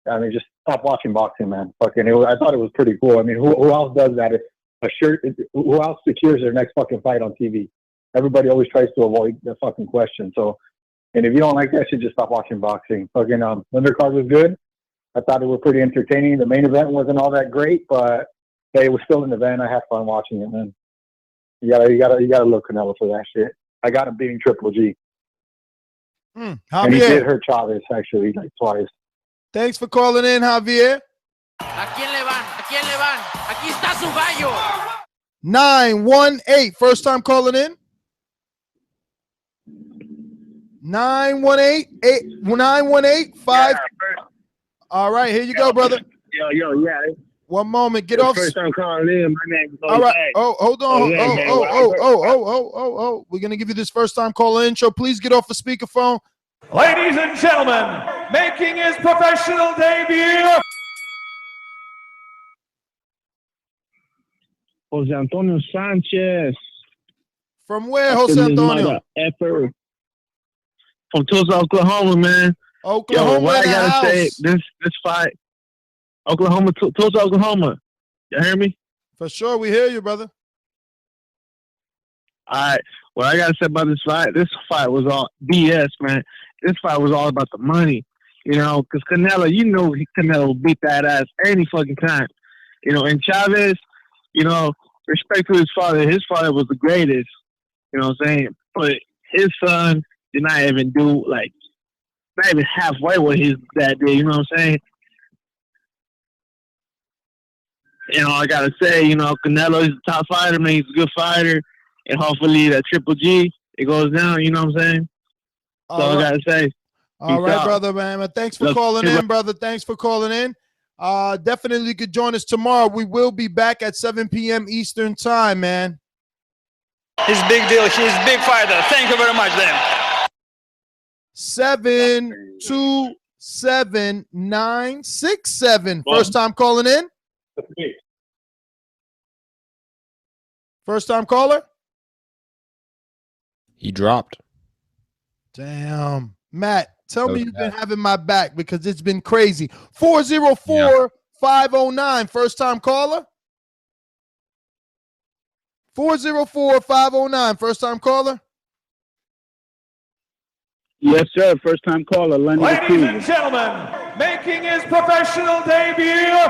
I mean, just stop watching boxing, man. Fucking, I thought it was pretty cool. I mean, who else does that? Who else secures their next fucking fight on TV? Everybody always tries to avoid the fucking question. So, and if you don't like that shit, just stop watching boxing. Fucking, undercard was good. I thought it was pretty entertaining. The main event wasn't all that great, but hey, it was still an event. I had fun watching it, man. You gotta look Canelo for that shit. I got him beating Triple G. And he did hurt Chavez actually like twice. Thanks for calling in, Javier. ¿A quién le van? ¿A quién le van? Aquí está su gallo. 918. First time calling in. 918-5. All right, here you go, brother. Yo, yeah. One moment. Get off. First time calling in. My name is all right. Oh, hold on. Oh. We're going to give you this first time caller intro. Please get off the speakerphone. Ladies and gentlemen, making his professional debut, Jose Antonio Sanchez. From where, Jose Antonio? From Tulsa, Oklahoma, man. Oklahoma. Yo, what I gotta say, this fight, Oklahoma, Tulsa, Oklahoma. You hear me? For sure, we hear you, brother. All right. What I gotta say about this fight was all BS, man. This fight was all about the money, you know, because Canelo, Canelo beat that ass any fucking time, you know. And Chavez, you know, respect to his father. His father was the greatest, you know what I'm saying? But his son did not even do not even halfway what his dad did, you know what I'm saying? You know, I gotta say, you know, Canelo is a top fighter, man. He's a good fighter, and hopefully that Triple G it goes down. You know what I'm saying? That's all I gotta say. All right, brother, man. Thanks for calling in, brother. Thanks for calling in. Definitely you could join us tomorrow. We will be back at 7 p.m. Eastern time, man. He's big deal. He's a big fighter. Thank you very much, then. 727-967. First time calling in? First time caller? He dropped. Damn. Matt, tell me you've been having my back because it's been crazy. 404-509. First time caller? 404-509. First time caller? Yes, sir. First time caller, Lenny. Ladies and gentlemen, making his professional debut,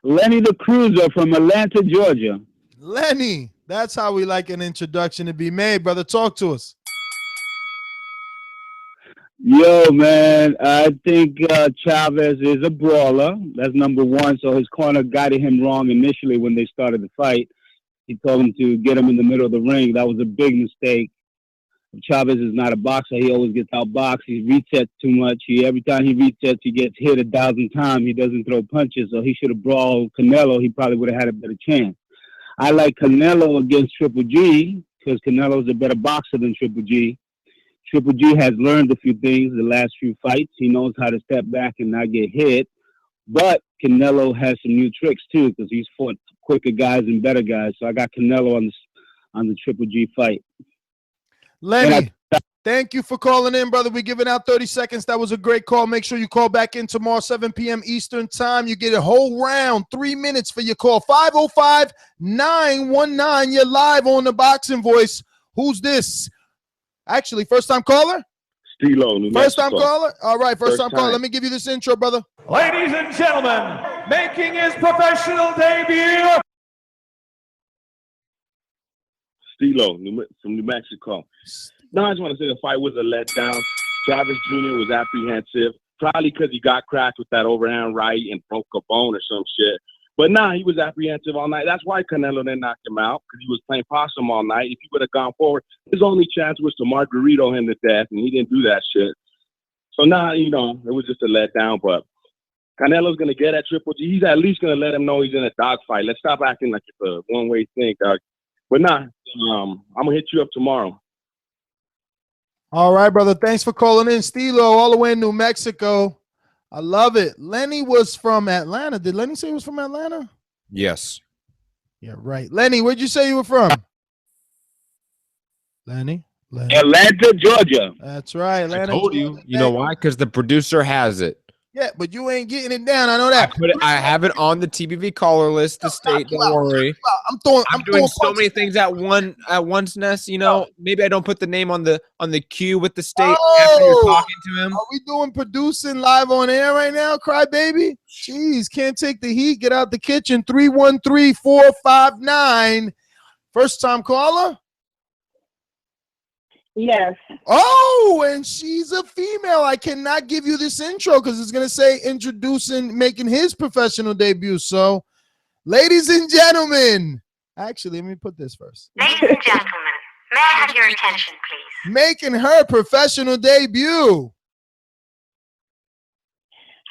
Lenny the Cruiser from Atlanta, Georgia. Lenny, that's how we like an introduction to be made, brother. Talk to us. Yo, man, I think Chavez is a brawler. That's number one. So his corner guided him wrong initially when they started the fight. He told him to get him in the middle of the ring. That was a big mistake. Chavez is not a boxer. He always gets outboxed. He resets too much. Every time he resets, he gets hit 1,000 times. He doesn't throw punches. So he should have brawled Canelo. He probably would have had a better chance. I like Canelo against Triple G because Canelo is a better boxer than Triple G. Triple G has learned a few things the last few fights. He knows how to step back and not get hit. But Canelo has some new tricks too because he's fought quicker guys and better guys. So I got Canelo on the Triple G fight. Lenny, thank you for calling in, brother. We're giving out 30 seconds. That was a great call. Make sure you call back in tomorrow, 7 p.m. Eastern time. You get a whole round, 3 minutes for your call. 505-919. You're live on the Boxing Voice. Who's this? Actually, first-time caller? Stilo, New First-time Mexico. caller? All right, first-time First caller. time. Let me give you this intro, brother. ladies and gentlemen, making his professional debut, Stilo, from New Mexico. No, I just want to say the fight was a letdown. Chavez Jr. was apprehensive. probably because he got cracked with that overhand right and broke a bone or some shit. But nah, he was apprehensive all night. That's why Canelo didn't knock him out, because he was playing possum all night. If he would have gone forward, his only chance was to Margarito him to death, and he didn't do that shit. So nah, you know, it was just a letdown. But Canelo's gonna get at Triple G. He's at least gonna let him know he's in a dogfight. Let's stop acting like it's a one-way thing, dog. But nah, I'm gonna hit you up tomorrow. All right, brother. Thanks for calling in. Stilo, all the way in New Mexico. I love it. Lenny was from Atlanta. Did Lenny say he was from Atlanta? Yes. Yeah, right. Lenny, where'd you say you were from? Lenny? Atlanta, Georgia. That's right. Atlanta, I told you. You know why? Because the producer has it. Yeah, but you ain't getting it down. I know that. I have it on the TBV caller list to state. Don't worry. I'm doing so many things at once, Ness. You know, maybe I don't put the name on the queue with the state after you're talking to him. Are we doing producing live on air right now, Crybaby? Jeez, can't take the heat. Get out the kitchen. 313-459. First time caller? Yes. Oh, and she's a female. I cannot give you this intro because it's going to say introducing, making his professional debut. So, ladies and gentlemen, actually, let me put this first. Ladies and gentlemen, may I have your attention, please? Making her professional debut.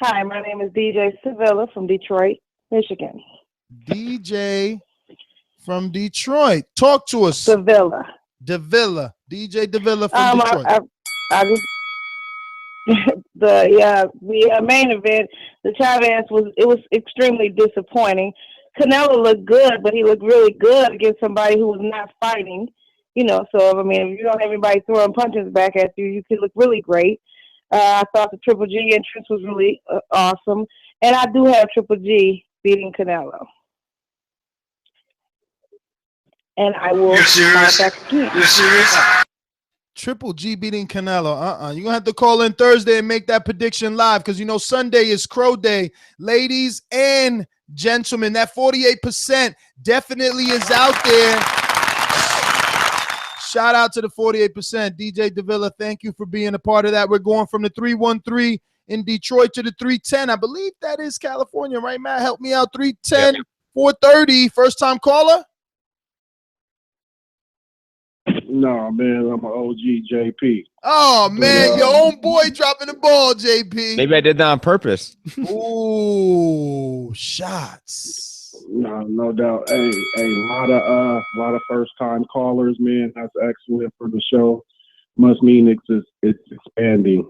Hi, my name is DJ Sevilla from Detroit, Michigan. DJ from Detroit. Talk to us. Sevilla. Davilla. DJ Davilla from Detroit. I just the main event, the Chavez was extremely disappointing. Canelo looked good, but he looked really good against somebody who was not fighting. You know, so I mean, if you don't have anybody throwing punches back at you, you can look really great. I thought the Triple G entrance was really awesome, and I do have Triple G beating Canelo. And I will back again. You're serious? Triple G beating Canelo. You're going to have to call in Thursday and make that prediction live because, you know, Sunday is Crow Day. Ladies and gentlemen, that 48% definitely is out there. Shout out to the 48%. DJ Davilla, thank you for being a part of that. We're going from the 313 in Detroit to the 310. I believe that is California, right, Matt? Help me out. 310, 430. First time caller? No, man, I'm an OG JP. Oh, man, your own boy dropping the ball, JP. Maybe I did that on purpose. Ooh, shots. No doubt. Hey, a lot of first time callers, man. That's excellent for the show. Must mean it's expanding.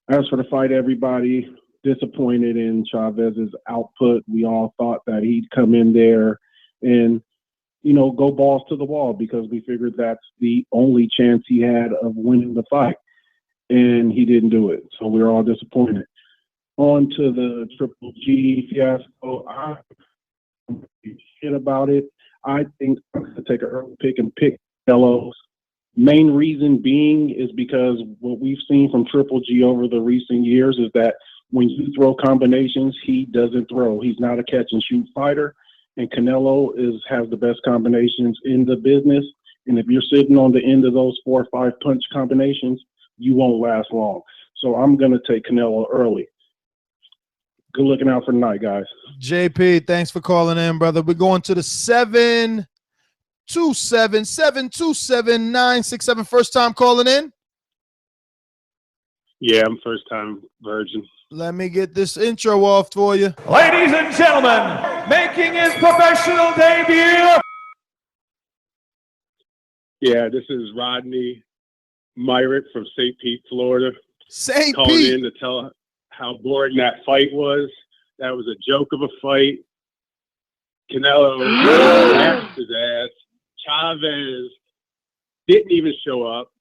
As for the fight, everybody disappointed in Chavez's output. We all thought that he'd come in there and, you know, go balls to the wall because we figured that's the only chance he had of winning the fight. And he didn't do it. So we were all disappointed. On to the Triple G fiasco. I don't give a shit about it. I think I'm going to take an early pick and pick Canelo's. Main reason being is because what we've seen from Triple G over the recent years is that when you throw combinations, he doesn't throw. He's not a catch and shoot fighter. And Canelo has the best combinations in the business. And if you're sitting on the end of those 4 or 5 punch combinations, you won't last long. So I'm going to take Canelo early. Good looking out for tonight, guys. JP, thanks for calling in, brother. We're going to the 727-967. First time calling in? Yeah, I'm first time virgin. Let me get this intro off for you. Ladies and gentlemen, making his professional debut. Yeah, this is Rodney Myrick from St. Pete, Florida. St. Calling Pete. in to tell how boring that fight was. That was a joke of a fight. Canelo smashed his ass. Chavez didn't even show up.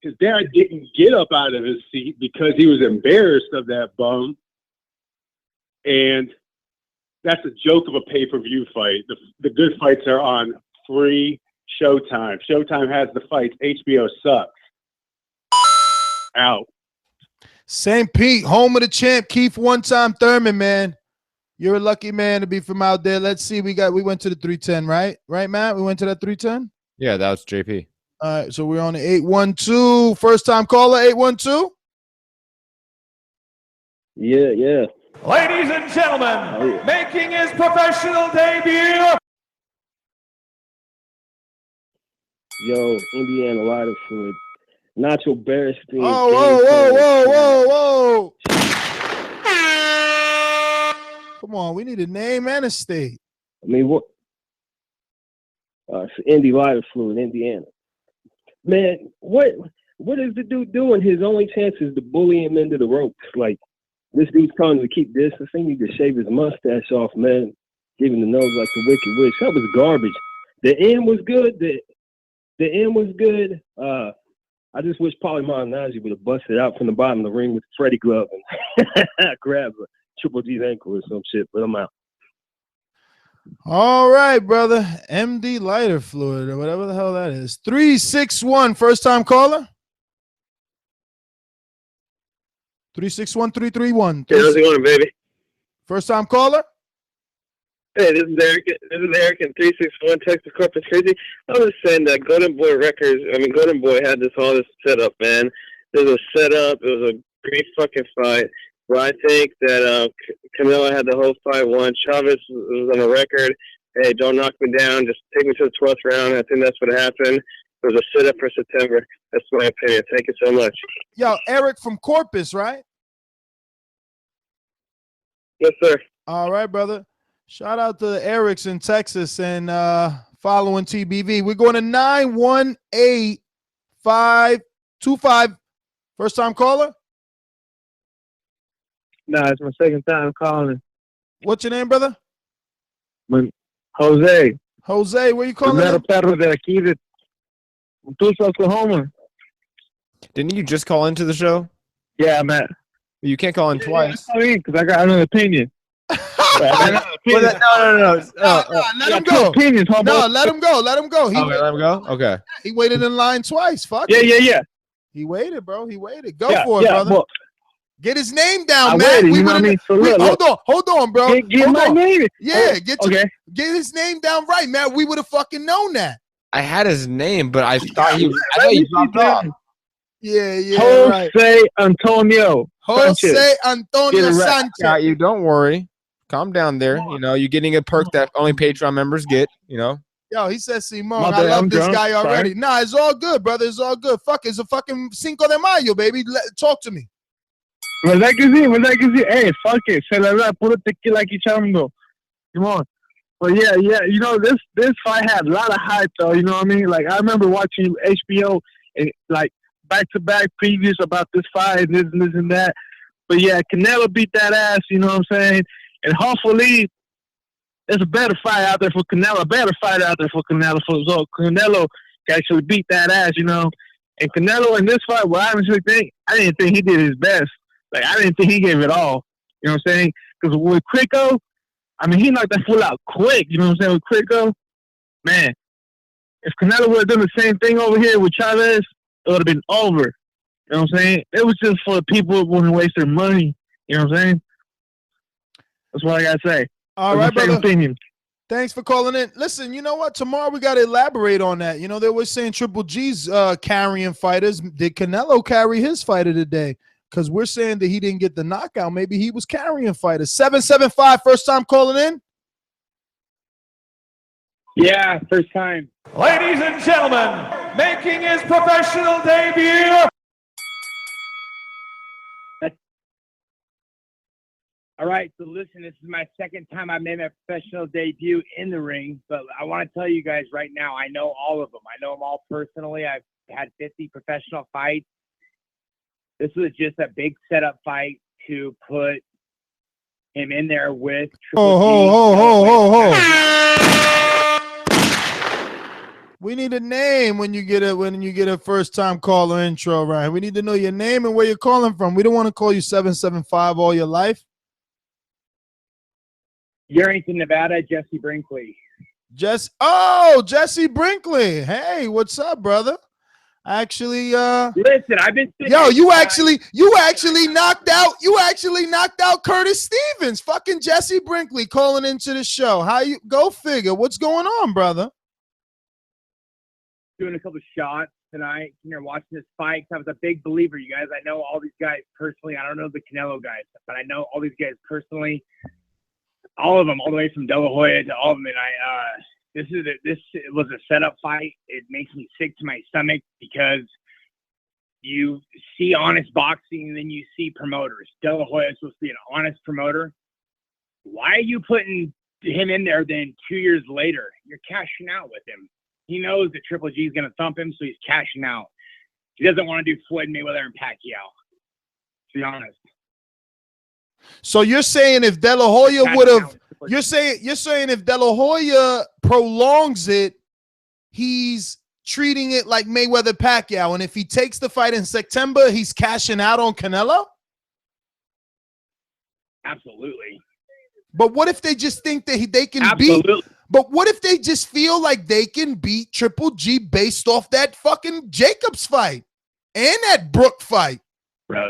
His dad didn't get up out of his seat because he was embarrassed of that bum. And that's a joke of a pay-per-view fight. The good fights are on free Showtime. Showtime has the fights. HBO sucks. Out. St. Pete, home of the champ, Keith one-time Thurman, man. You're a lucky man to be from out there. Let's see. We went to the 310, right? Right, Matt? We went to that 310? Yeah, that was JP. All right, so we're on the 812. First time caller, 812. Yeah. Ladies and gentlemen, making his professional debut. Yo, Indiana lighter fluid. Nacho Beristain. Whoa. Come on, we need a name and a state. I mean, what? It's Indy lighter fluid, Indiana. Man, what is the dude doing? His only chance is to bully him into the ropes. Like, this dude's telling him to keep distance. He need to shave his mustache off, man. Give him the nose like the Wicked Witch. That was garbage. The end was good. The end was good. I just wish Paulie Malignaggi would have busted out from the bottom of the ring with Freddie Glove and grabbed Triple G's ankle or some shit, but I'm out. All right, brother. MD lighter fluid or whatever the hell that is. 361, first time caller. 361-331. Hey, how's it going, baby? First time caller. Hey, this is Eric. This is Eric in 361 Texas Corpus Christi. I was saying that Golden Boy had all this setup, man. There was a setup. It was a great fucking fight. But I think that Canelo had the whole fight won. Chavez was on a record. Hey, don't knock me down. Just take me to the 12th round. I think that's what happened. It was a setup for September. That's my opinion. Thank you so much. Yo, Eric from Corpus, right? Yes, sir. All right, brother. Shout out to the Erics in Texas and following TBV. We're going to 918-525. First time caller? Nah, it's my second time calling. What's your name, brother? Jose. Jose, where you calling? Primero perro de aquí de Tulsa, Oklahoma. Didn't you just call into the show? Yeah, I'm at. You can't call in twice. Because I got an opinion. No. Let him go. Opinions, no, let him go. Let him go. Let him go? Okay. He waited in line twice. Fuck Yeah. He waited, bro. He waited. Go Yeah, for it, brother. Well, get his name down, I man. waited, you know what I mean? So Hold on, bro. Get my name. Yeah, get his name down right, man. We would have fucking known that. I had his name, but I thought he dropped off. Yeah, Jose right. Antonio. Jose Antonio Sanchez. Got you. Don't worry. Calm down there. You know, you're getting a perk that only Patreon members get, you know. Yo, he says Simone. I love this guy already. Sorry. Nah, it's all good, brother. It's all good. Fuck, it's a fucking Cinco de Mayo, baby. Talk to me. ¿Verdad que sí? Hey, fuck it. Celebrar puro tequila aquí, chamo. Come on. But yeah. You know, this fight had a lot of hype, though. You know what I mean? Like, I remember watching HBO and, like, back-to-back previews about this fight and this and that. But, yeah, Canelo beat that ass, you know what I'm saying? And hopefully there's a better fight out there for Canelo, so Canelo can actually beat that ass, you know. And Canelo in this fight, what I honestly think, I didn't think he did his best. Like, I didn't think he gave it all. You know what I'm saying? Because with Crico, I mean, he knocked that fool out quick. You know what I'm saying? With Crico, man, if Canelo would have done the same thing over here with Chavez, it would have been over. You know what I'm saying? It was just for the people who wouldn't waste their money. You know what I'm saying? That's what I got to say. All right, brother. Opinion. Thanks for calling in. Listen, you know what? Tomorrow we got to elaborate on that. You know, they were saying Triple G's carrying fighters. Did Canelo carry his fighter today? Because we're saying that he didn't get the knockout. Maybe he was carrying fighters. 775, first time calling in? Yeah, first time. Ladies and gentlemen, making his professional debut. All right, so listen, this is my second time I made my professional debut in the ring, but I want to tell you guys right now, I know all of them. I know them all personally. I've had 50 professional fights. This was just a big setup fight to put him in there with Triple G. We need a name when you get a first time caller intro, right? We need to know your name and where you're calling from. We don't want to call you 775 all your life. Yarrington, Nevada, Jesse Brinkley. Jesse Brinkley. Hey, what's up, brother? Actually, listen, I've been you actually knocked out Curtis Stevens. Fucking Jesse Brinkley calling into the show. How you go figure? What's going on, brother? Doing a couple shots tonight. Here watching this fight. I was a big believer, you guys. I know all these guys personally. I don't know the Canelo guys, but I know all these guys personally. All of them, all the way from De La Hoya to all of them. And this was a setup fight. It makes me sick to my stomach because you see honest boxing and then you see promoters. De La Hoya is supposed to be an honest promoter. Why are you putting him in there then 2 years later? You're cashing out with him. He knows that Triple G is going to thump him, so he's cashing out. He doesn't want to do Floyd Mayweather and Pacquiao, to be honest. So you're saying if De La Hoya would have, you're saying if De La Hoya prolongs it, he's treating it like Mayweather Pacquiao, and if he takes the fight in September, he's cashing out on Canelo? Absolutely. But what if they just think that they can beat? But what if they just feel like they can beat Triple G based off that fucking Jacobs fight and that Brook fight? Bro,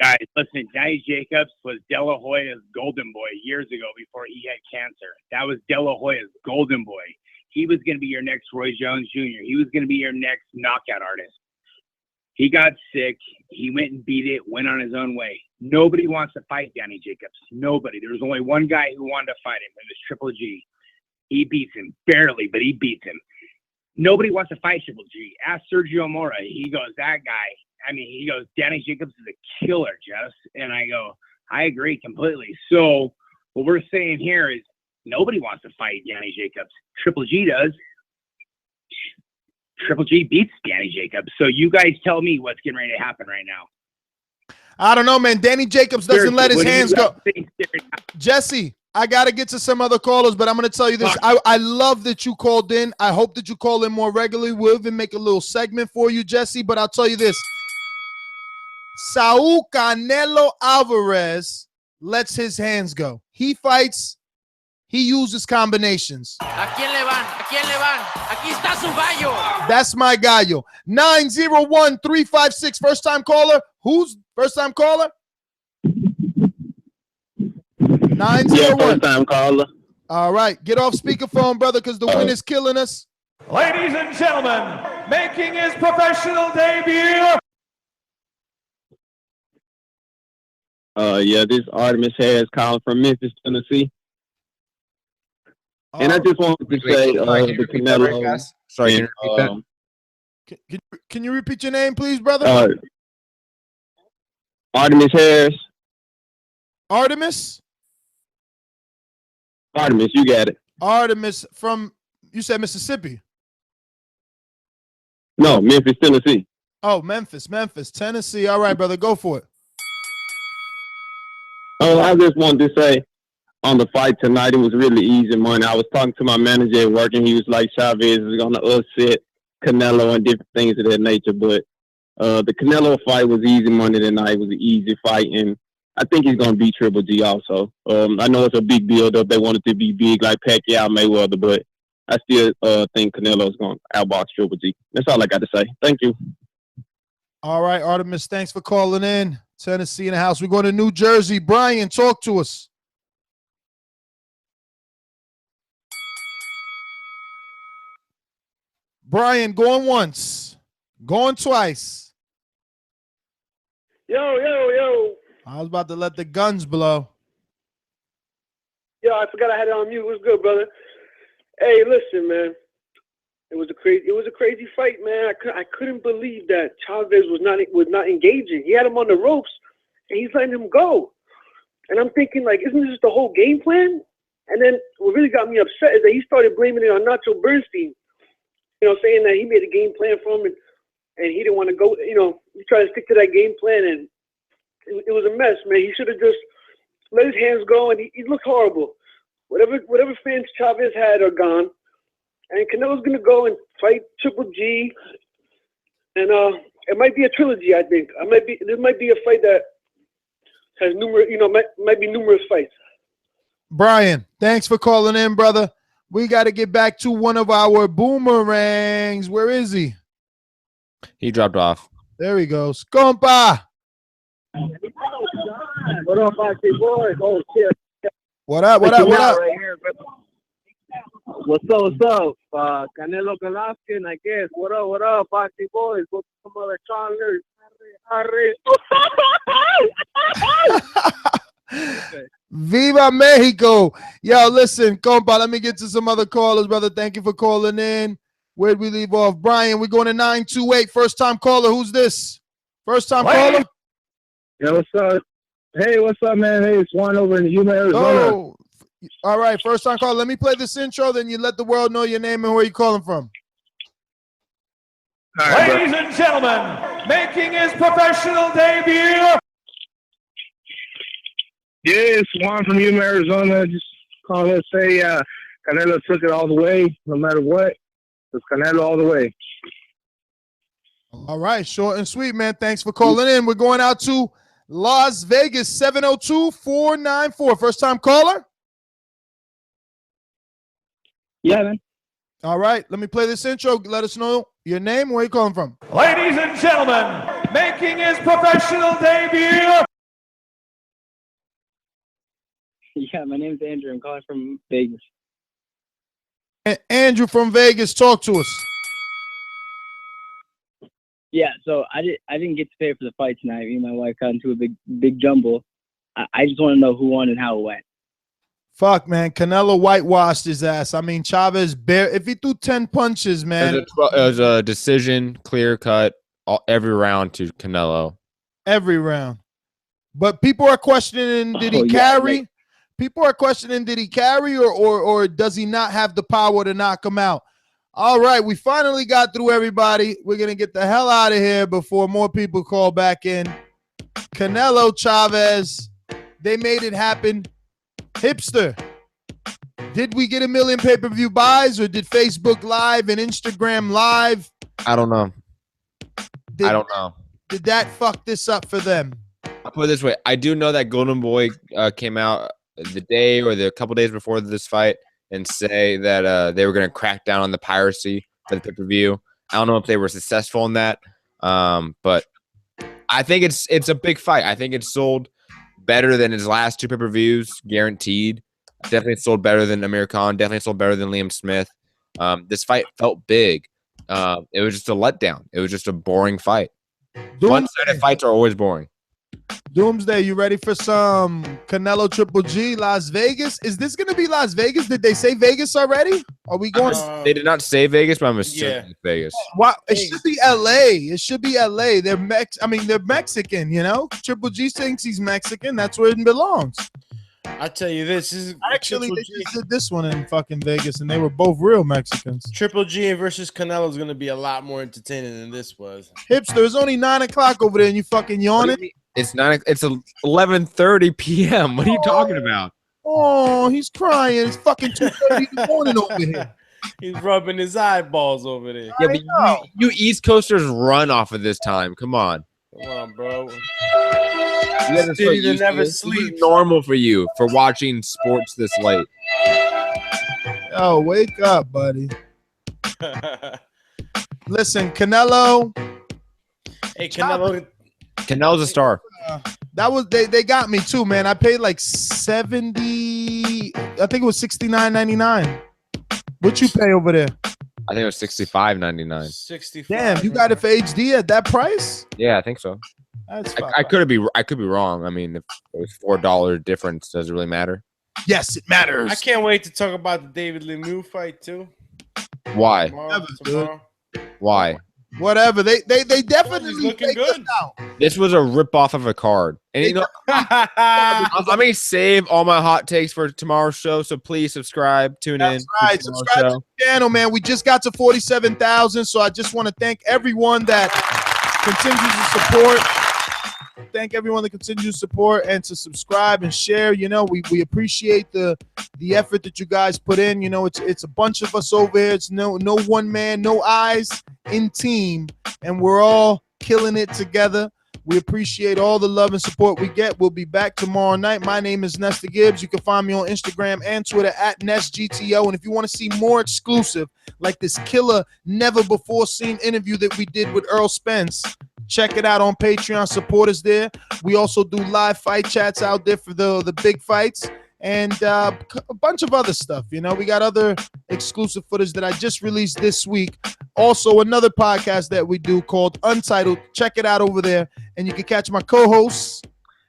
guys, listen, Danny Jacobs was De La Hoya's golden boy years ago before he had cancer. That was De La Hoya's golden boy. He was going to be your next Roy Jones Jr. He was going to be your next knockout artist. He got sick. He went and beat it, went on his own way. Nobody wants to fight Danny Jacobs. Nobody. There was only one guy who wanted to fight him. It was Triple G. He beats him. Barely, but he beats him. Nobody wants to fight Triple G. Ask Sergio Mora. He goes, that guy. He goes, Danny Jacobs is a killer, Jess. And I go, I agree completely. So what we're saying here is nobody wants to fight Danny Jacobs. Triple G does. Triple G beats Danny Jacobs. So you guys tell me what's getting ready to happen right now. I don't know, man. Danny Jacobs doesn't let his hands go. Jesse, I got to get to some other callers, but I'm going to tell you this. I love that you called in. I hope that you call in more regularly. We'll even make a little segment for you, Jesse, but I'll tell you this. Saul Canelo Alvarez lets his hands go. He fights. He uses combinations. ¿A quién le van? ¿A quién le van? Aquí está su gallo. That's my gallo. 901-356. First time caller. Who's first time caller? 901. Yeah, first time caller. All right. Get off speakerphone, brother, because the wind is killing us. Ladies and gentlemen, making his professional debut. Yeah, this Artemis Harris calling from Memphis, Tennessee. And I just wanted to say the Canelo. Sorry, can you repeat that? Can you repeat your name, please, brother? Artemis Harris. Artemis, you got it. Artemis from, you said Mississippi. No, Memphis, Tennessee. Oh, Memphis, Tennessee. All right, brother, go for it. Oh, I just wanted to say, on the fight tonight, it was really easy money. I was talking to my manager at work, and he was like, Chavez is going to upset Canelo and different things of that nature. But the Canelo fight was easy money tonight. It was an easy fight, and I think he's going to beat Triple G also. I know it's a big build-up. They want it to be big like Pacquiao, Mayweather, but I still think Canelo is going to outbox Triple G. That's all I got to say. Thank you. All right, Artemis, thanks for calling in. Tennessee in the house. We're going to New Jersey. Brian, talk to us. Brian, going once, going twice. Yo. I was about to let the guns blow. Yo, I forgot I had it on mute. What's good, brother? Hey, listen, man. It was a crazy fight, man. I couldn't believe that Chavez was not engaging. He had him on the ropes, and he's letting him go. And I'm thinking, like, isn't this the whole game plan? And then what really got me upset is that he started blaming it on Nacho Bernstein. Saying that he made a game plan for him and he didn't want to go. He tried to stick to that game plan, and it was a mess, man. He should have just let his hands go, and he looked horrible. Whatever fans Chavez had are gone, and Canelo's gonna go and fight Triple G, and it might be a trilogy. I think there might be a fight that has numerous, might be numerous fights. Brian, thanks for calling in, brother. We got to get back to one of our boomerangs. Where is he? He dropped off. There he goes. Compa. What up, my boys? Oh, shit. What up? Right here, What's up? Canelo Velasquez, I guess. What up, Boxing Boys? What's some other callers? Viva Mexico. Yo, listen, compa, let me get to some other callers, brother. Thank you for calling in. Where'd we leave off? Brian, we're going to 928. First time caller. Who's this? First time caller? Yeah, what's up? Hey, what's up, man? Hey, it's Juan over in Yuma, Arizona. Oh, all right. First time caller. Let me play this intro, then you let the world know your name and where you're calling from. Ladies and gentlemen, making his professional debut. Yeah, it's Juan from Yuma, Arizona. Just calling to say Canelo took it all the way, no matter what. It's Canelo all the way. All right. Short and sweet, man. Thanks for calling in. We're going out to Las Vegas, 702-494. First time caller? Yeah, man. All right. Let me play this intro. Let us know your name and where you're calling from. Ladies and gentlemen, making his professional debut. Yeah, my name's Andrew. I'm calling from Vegas. Andrew from Vegas, talk to us. Yeah, so I didn't get to pay for the fight tonight. Me and my wife got into a big jumble. I just want to know who won and how it went. Fuck, man. Canelo whitewashed his ass. I mean, Chavez, if he threw 10 punches, man. It was a decision, clear cut, every round to Canelo. Every round. But people are questioning, did he carry? People are questioning, did he carry or does he not have the power to knock him out? All right, we finally got through everybody. We're going to get the hell out of here before more people call back in. Canelo, Chavez, they made it happen. Hipster, did we get 1 million pay-per-view buys or did Facebook Live and Instagram Live? I don't know. I don't know. Did that fuck this up for them? I'll put it this way. I do know that Golden Boy came out the day or the couple days before this fight and say that they were going to crack down on the piracy for the pay-per-view. I don't know if they were successful in that, but I think it's a big fight. I think it's sold better than his last 2 pay-per-views, guaranteed. Definitely sold better than Amir Khan. Definitely sold better than Liam Smith. This fight felt big. It was just a letdown. It was just a boring fight. One-sided fights are always boring. Doomsday, you ready for some Canelo Triple G, Las Vegas? Is this going to be Las Vegas? Did they say Vegas already? Are we going? They did not say Vegas, but I'm assuming it's Vegas. Wow, it should be LA. It should be LA. They're Mexican, you know? Triple G thinks he's Mexican. That's where it belongs. I tell you this is actually they just did this one in fucking Vegas, and they were both real Mexicans. Triple G versus Canelo is going to be a lot more entertaining than this was. Hipster, it's only 9 o'clock over there, and you fucking yawning. It's 11:30 p.m. What are you talking about? Oh, he's crying. It's fucking 2:30 in the morning over here. He's rubbing his eyeballs over there. Yeah, but you East Coasters run off of this time. Come on. Come on, bro. City that never sleeps. Normal for you for watching sports this late. Oh, wake up, buddy. Listen, Canelo. Hey, Canelo. Canelo's a star. That was they got me too, man. I paid like 70. I think it was $69.99. What you pay over there? I think it was $65.99. 65. Damn, you got it for HD at that price? Yeah, I think so. That's I could be wrong. I mean, if it was $4 difference, does it really matter? Yes, it matters. I can't wait to talk about the David Lemieux fight too. Why? Tomorrow. Why? Whatever. They definitely looking good. This was a ripoff of a card. And you know, I may save all my hot takes for tomorrow's show, so please subscribe, tune in. That's right. Subscribe to the channel, man. We just got to 47,000, so I just want to thank everyone that continues to support. Thank everyone that continues to support and to subscribe and share. You know, we appreciate the effort that you guys put in. You know, it's a bunch of us over here. It's no one man, no eyes in team, and we're all killing it together. We appreciate all the love and support we get. We'll be back tomorrow night. My name is Nesta Gibbs. You can find me on Instagram and Twitter at NestGTO. And if you want to see more exclusive, like this killer, never before seen interview that we did with Earl Spence, check it out on Patreon. Support us there. We also do live fight chats out there for the big fights. and a bunch of other stuff. You know, we got other exclusive footage that I just released this week. Also, another podcast that we do called Untitled. Check it out over there, and you can catch my co-hosts.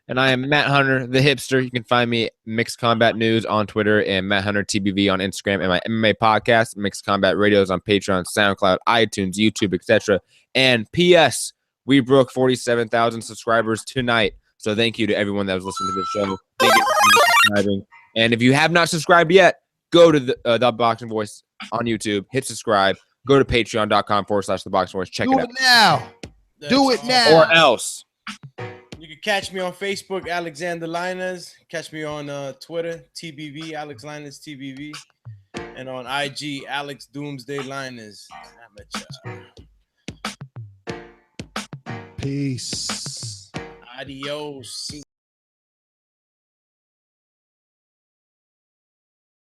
And I am Matt Hunter, the hipster. You can find me Mixed Combat News on Twitter and Matt Hunter TBV on Instagram, and my MMA podcast, Mixed Combat Radios, on Patreon, SoundCloud, iTunes, YouTube, etc. And P.S. we broke 47,000 subscribers tonight. So thank you to everyone that was listening to the show. Thank you for subscribing. And if you have not subscribed yet, go to the Boxing Voice on YouTube, hit subscribe, go to patreon.com/theboxingvoice. Check it out. Do it now. Do it now. Or else. You can catch me on Facebook, Alexander Linus. Catch me on Twitter, TBV, Alex Linus TBV. And on IG, Alex Doomsday Linus. Peace. Adios.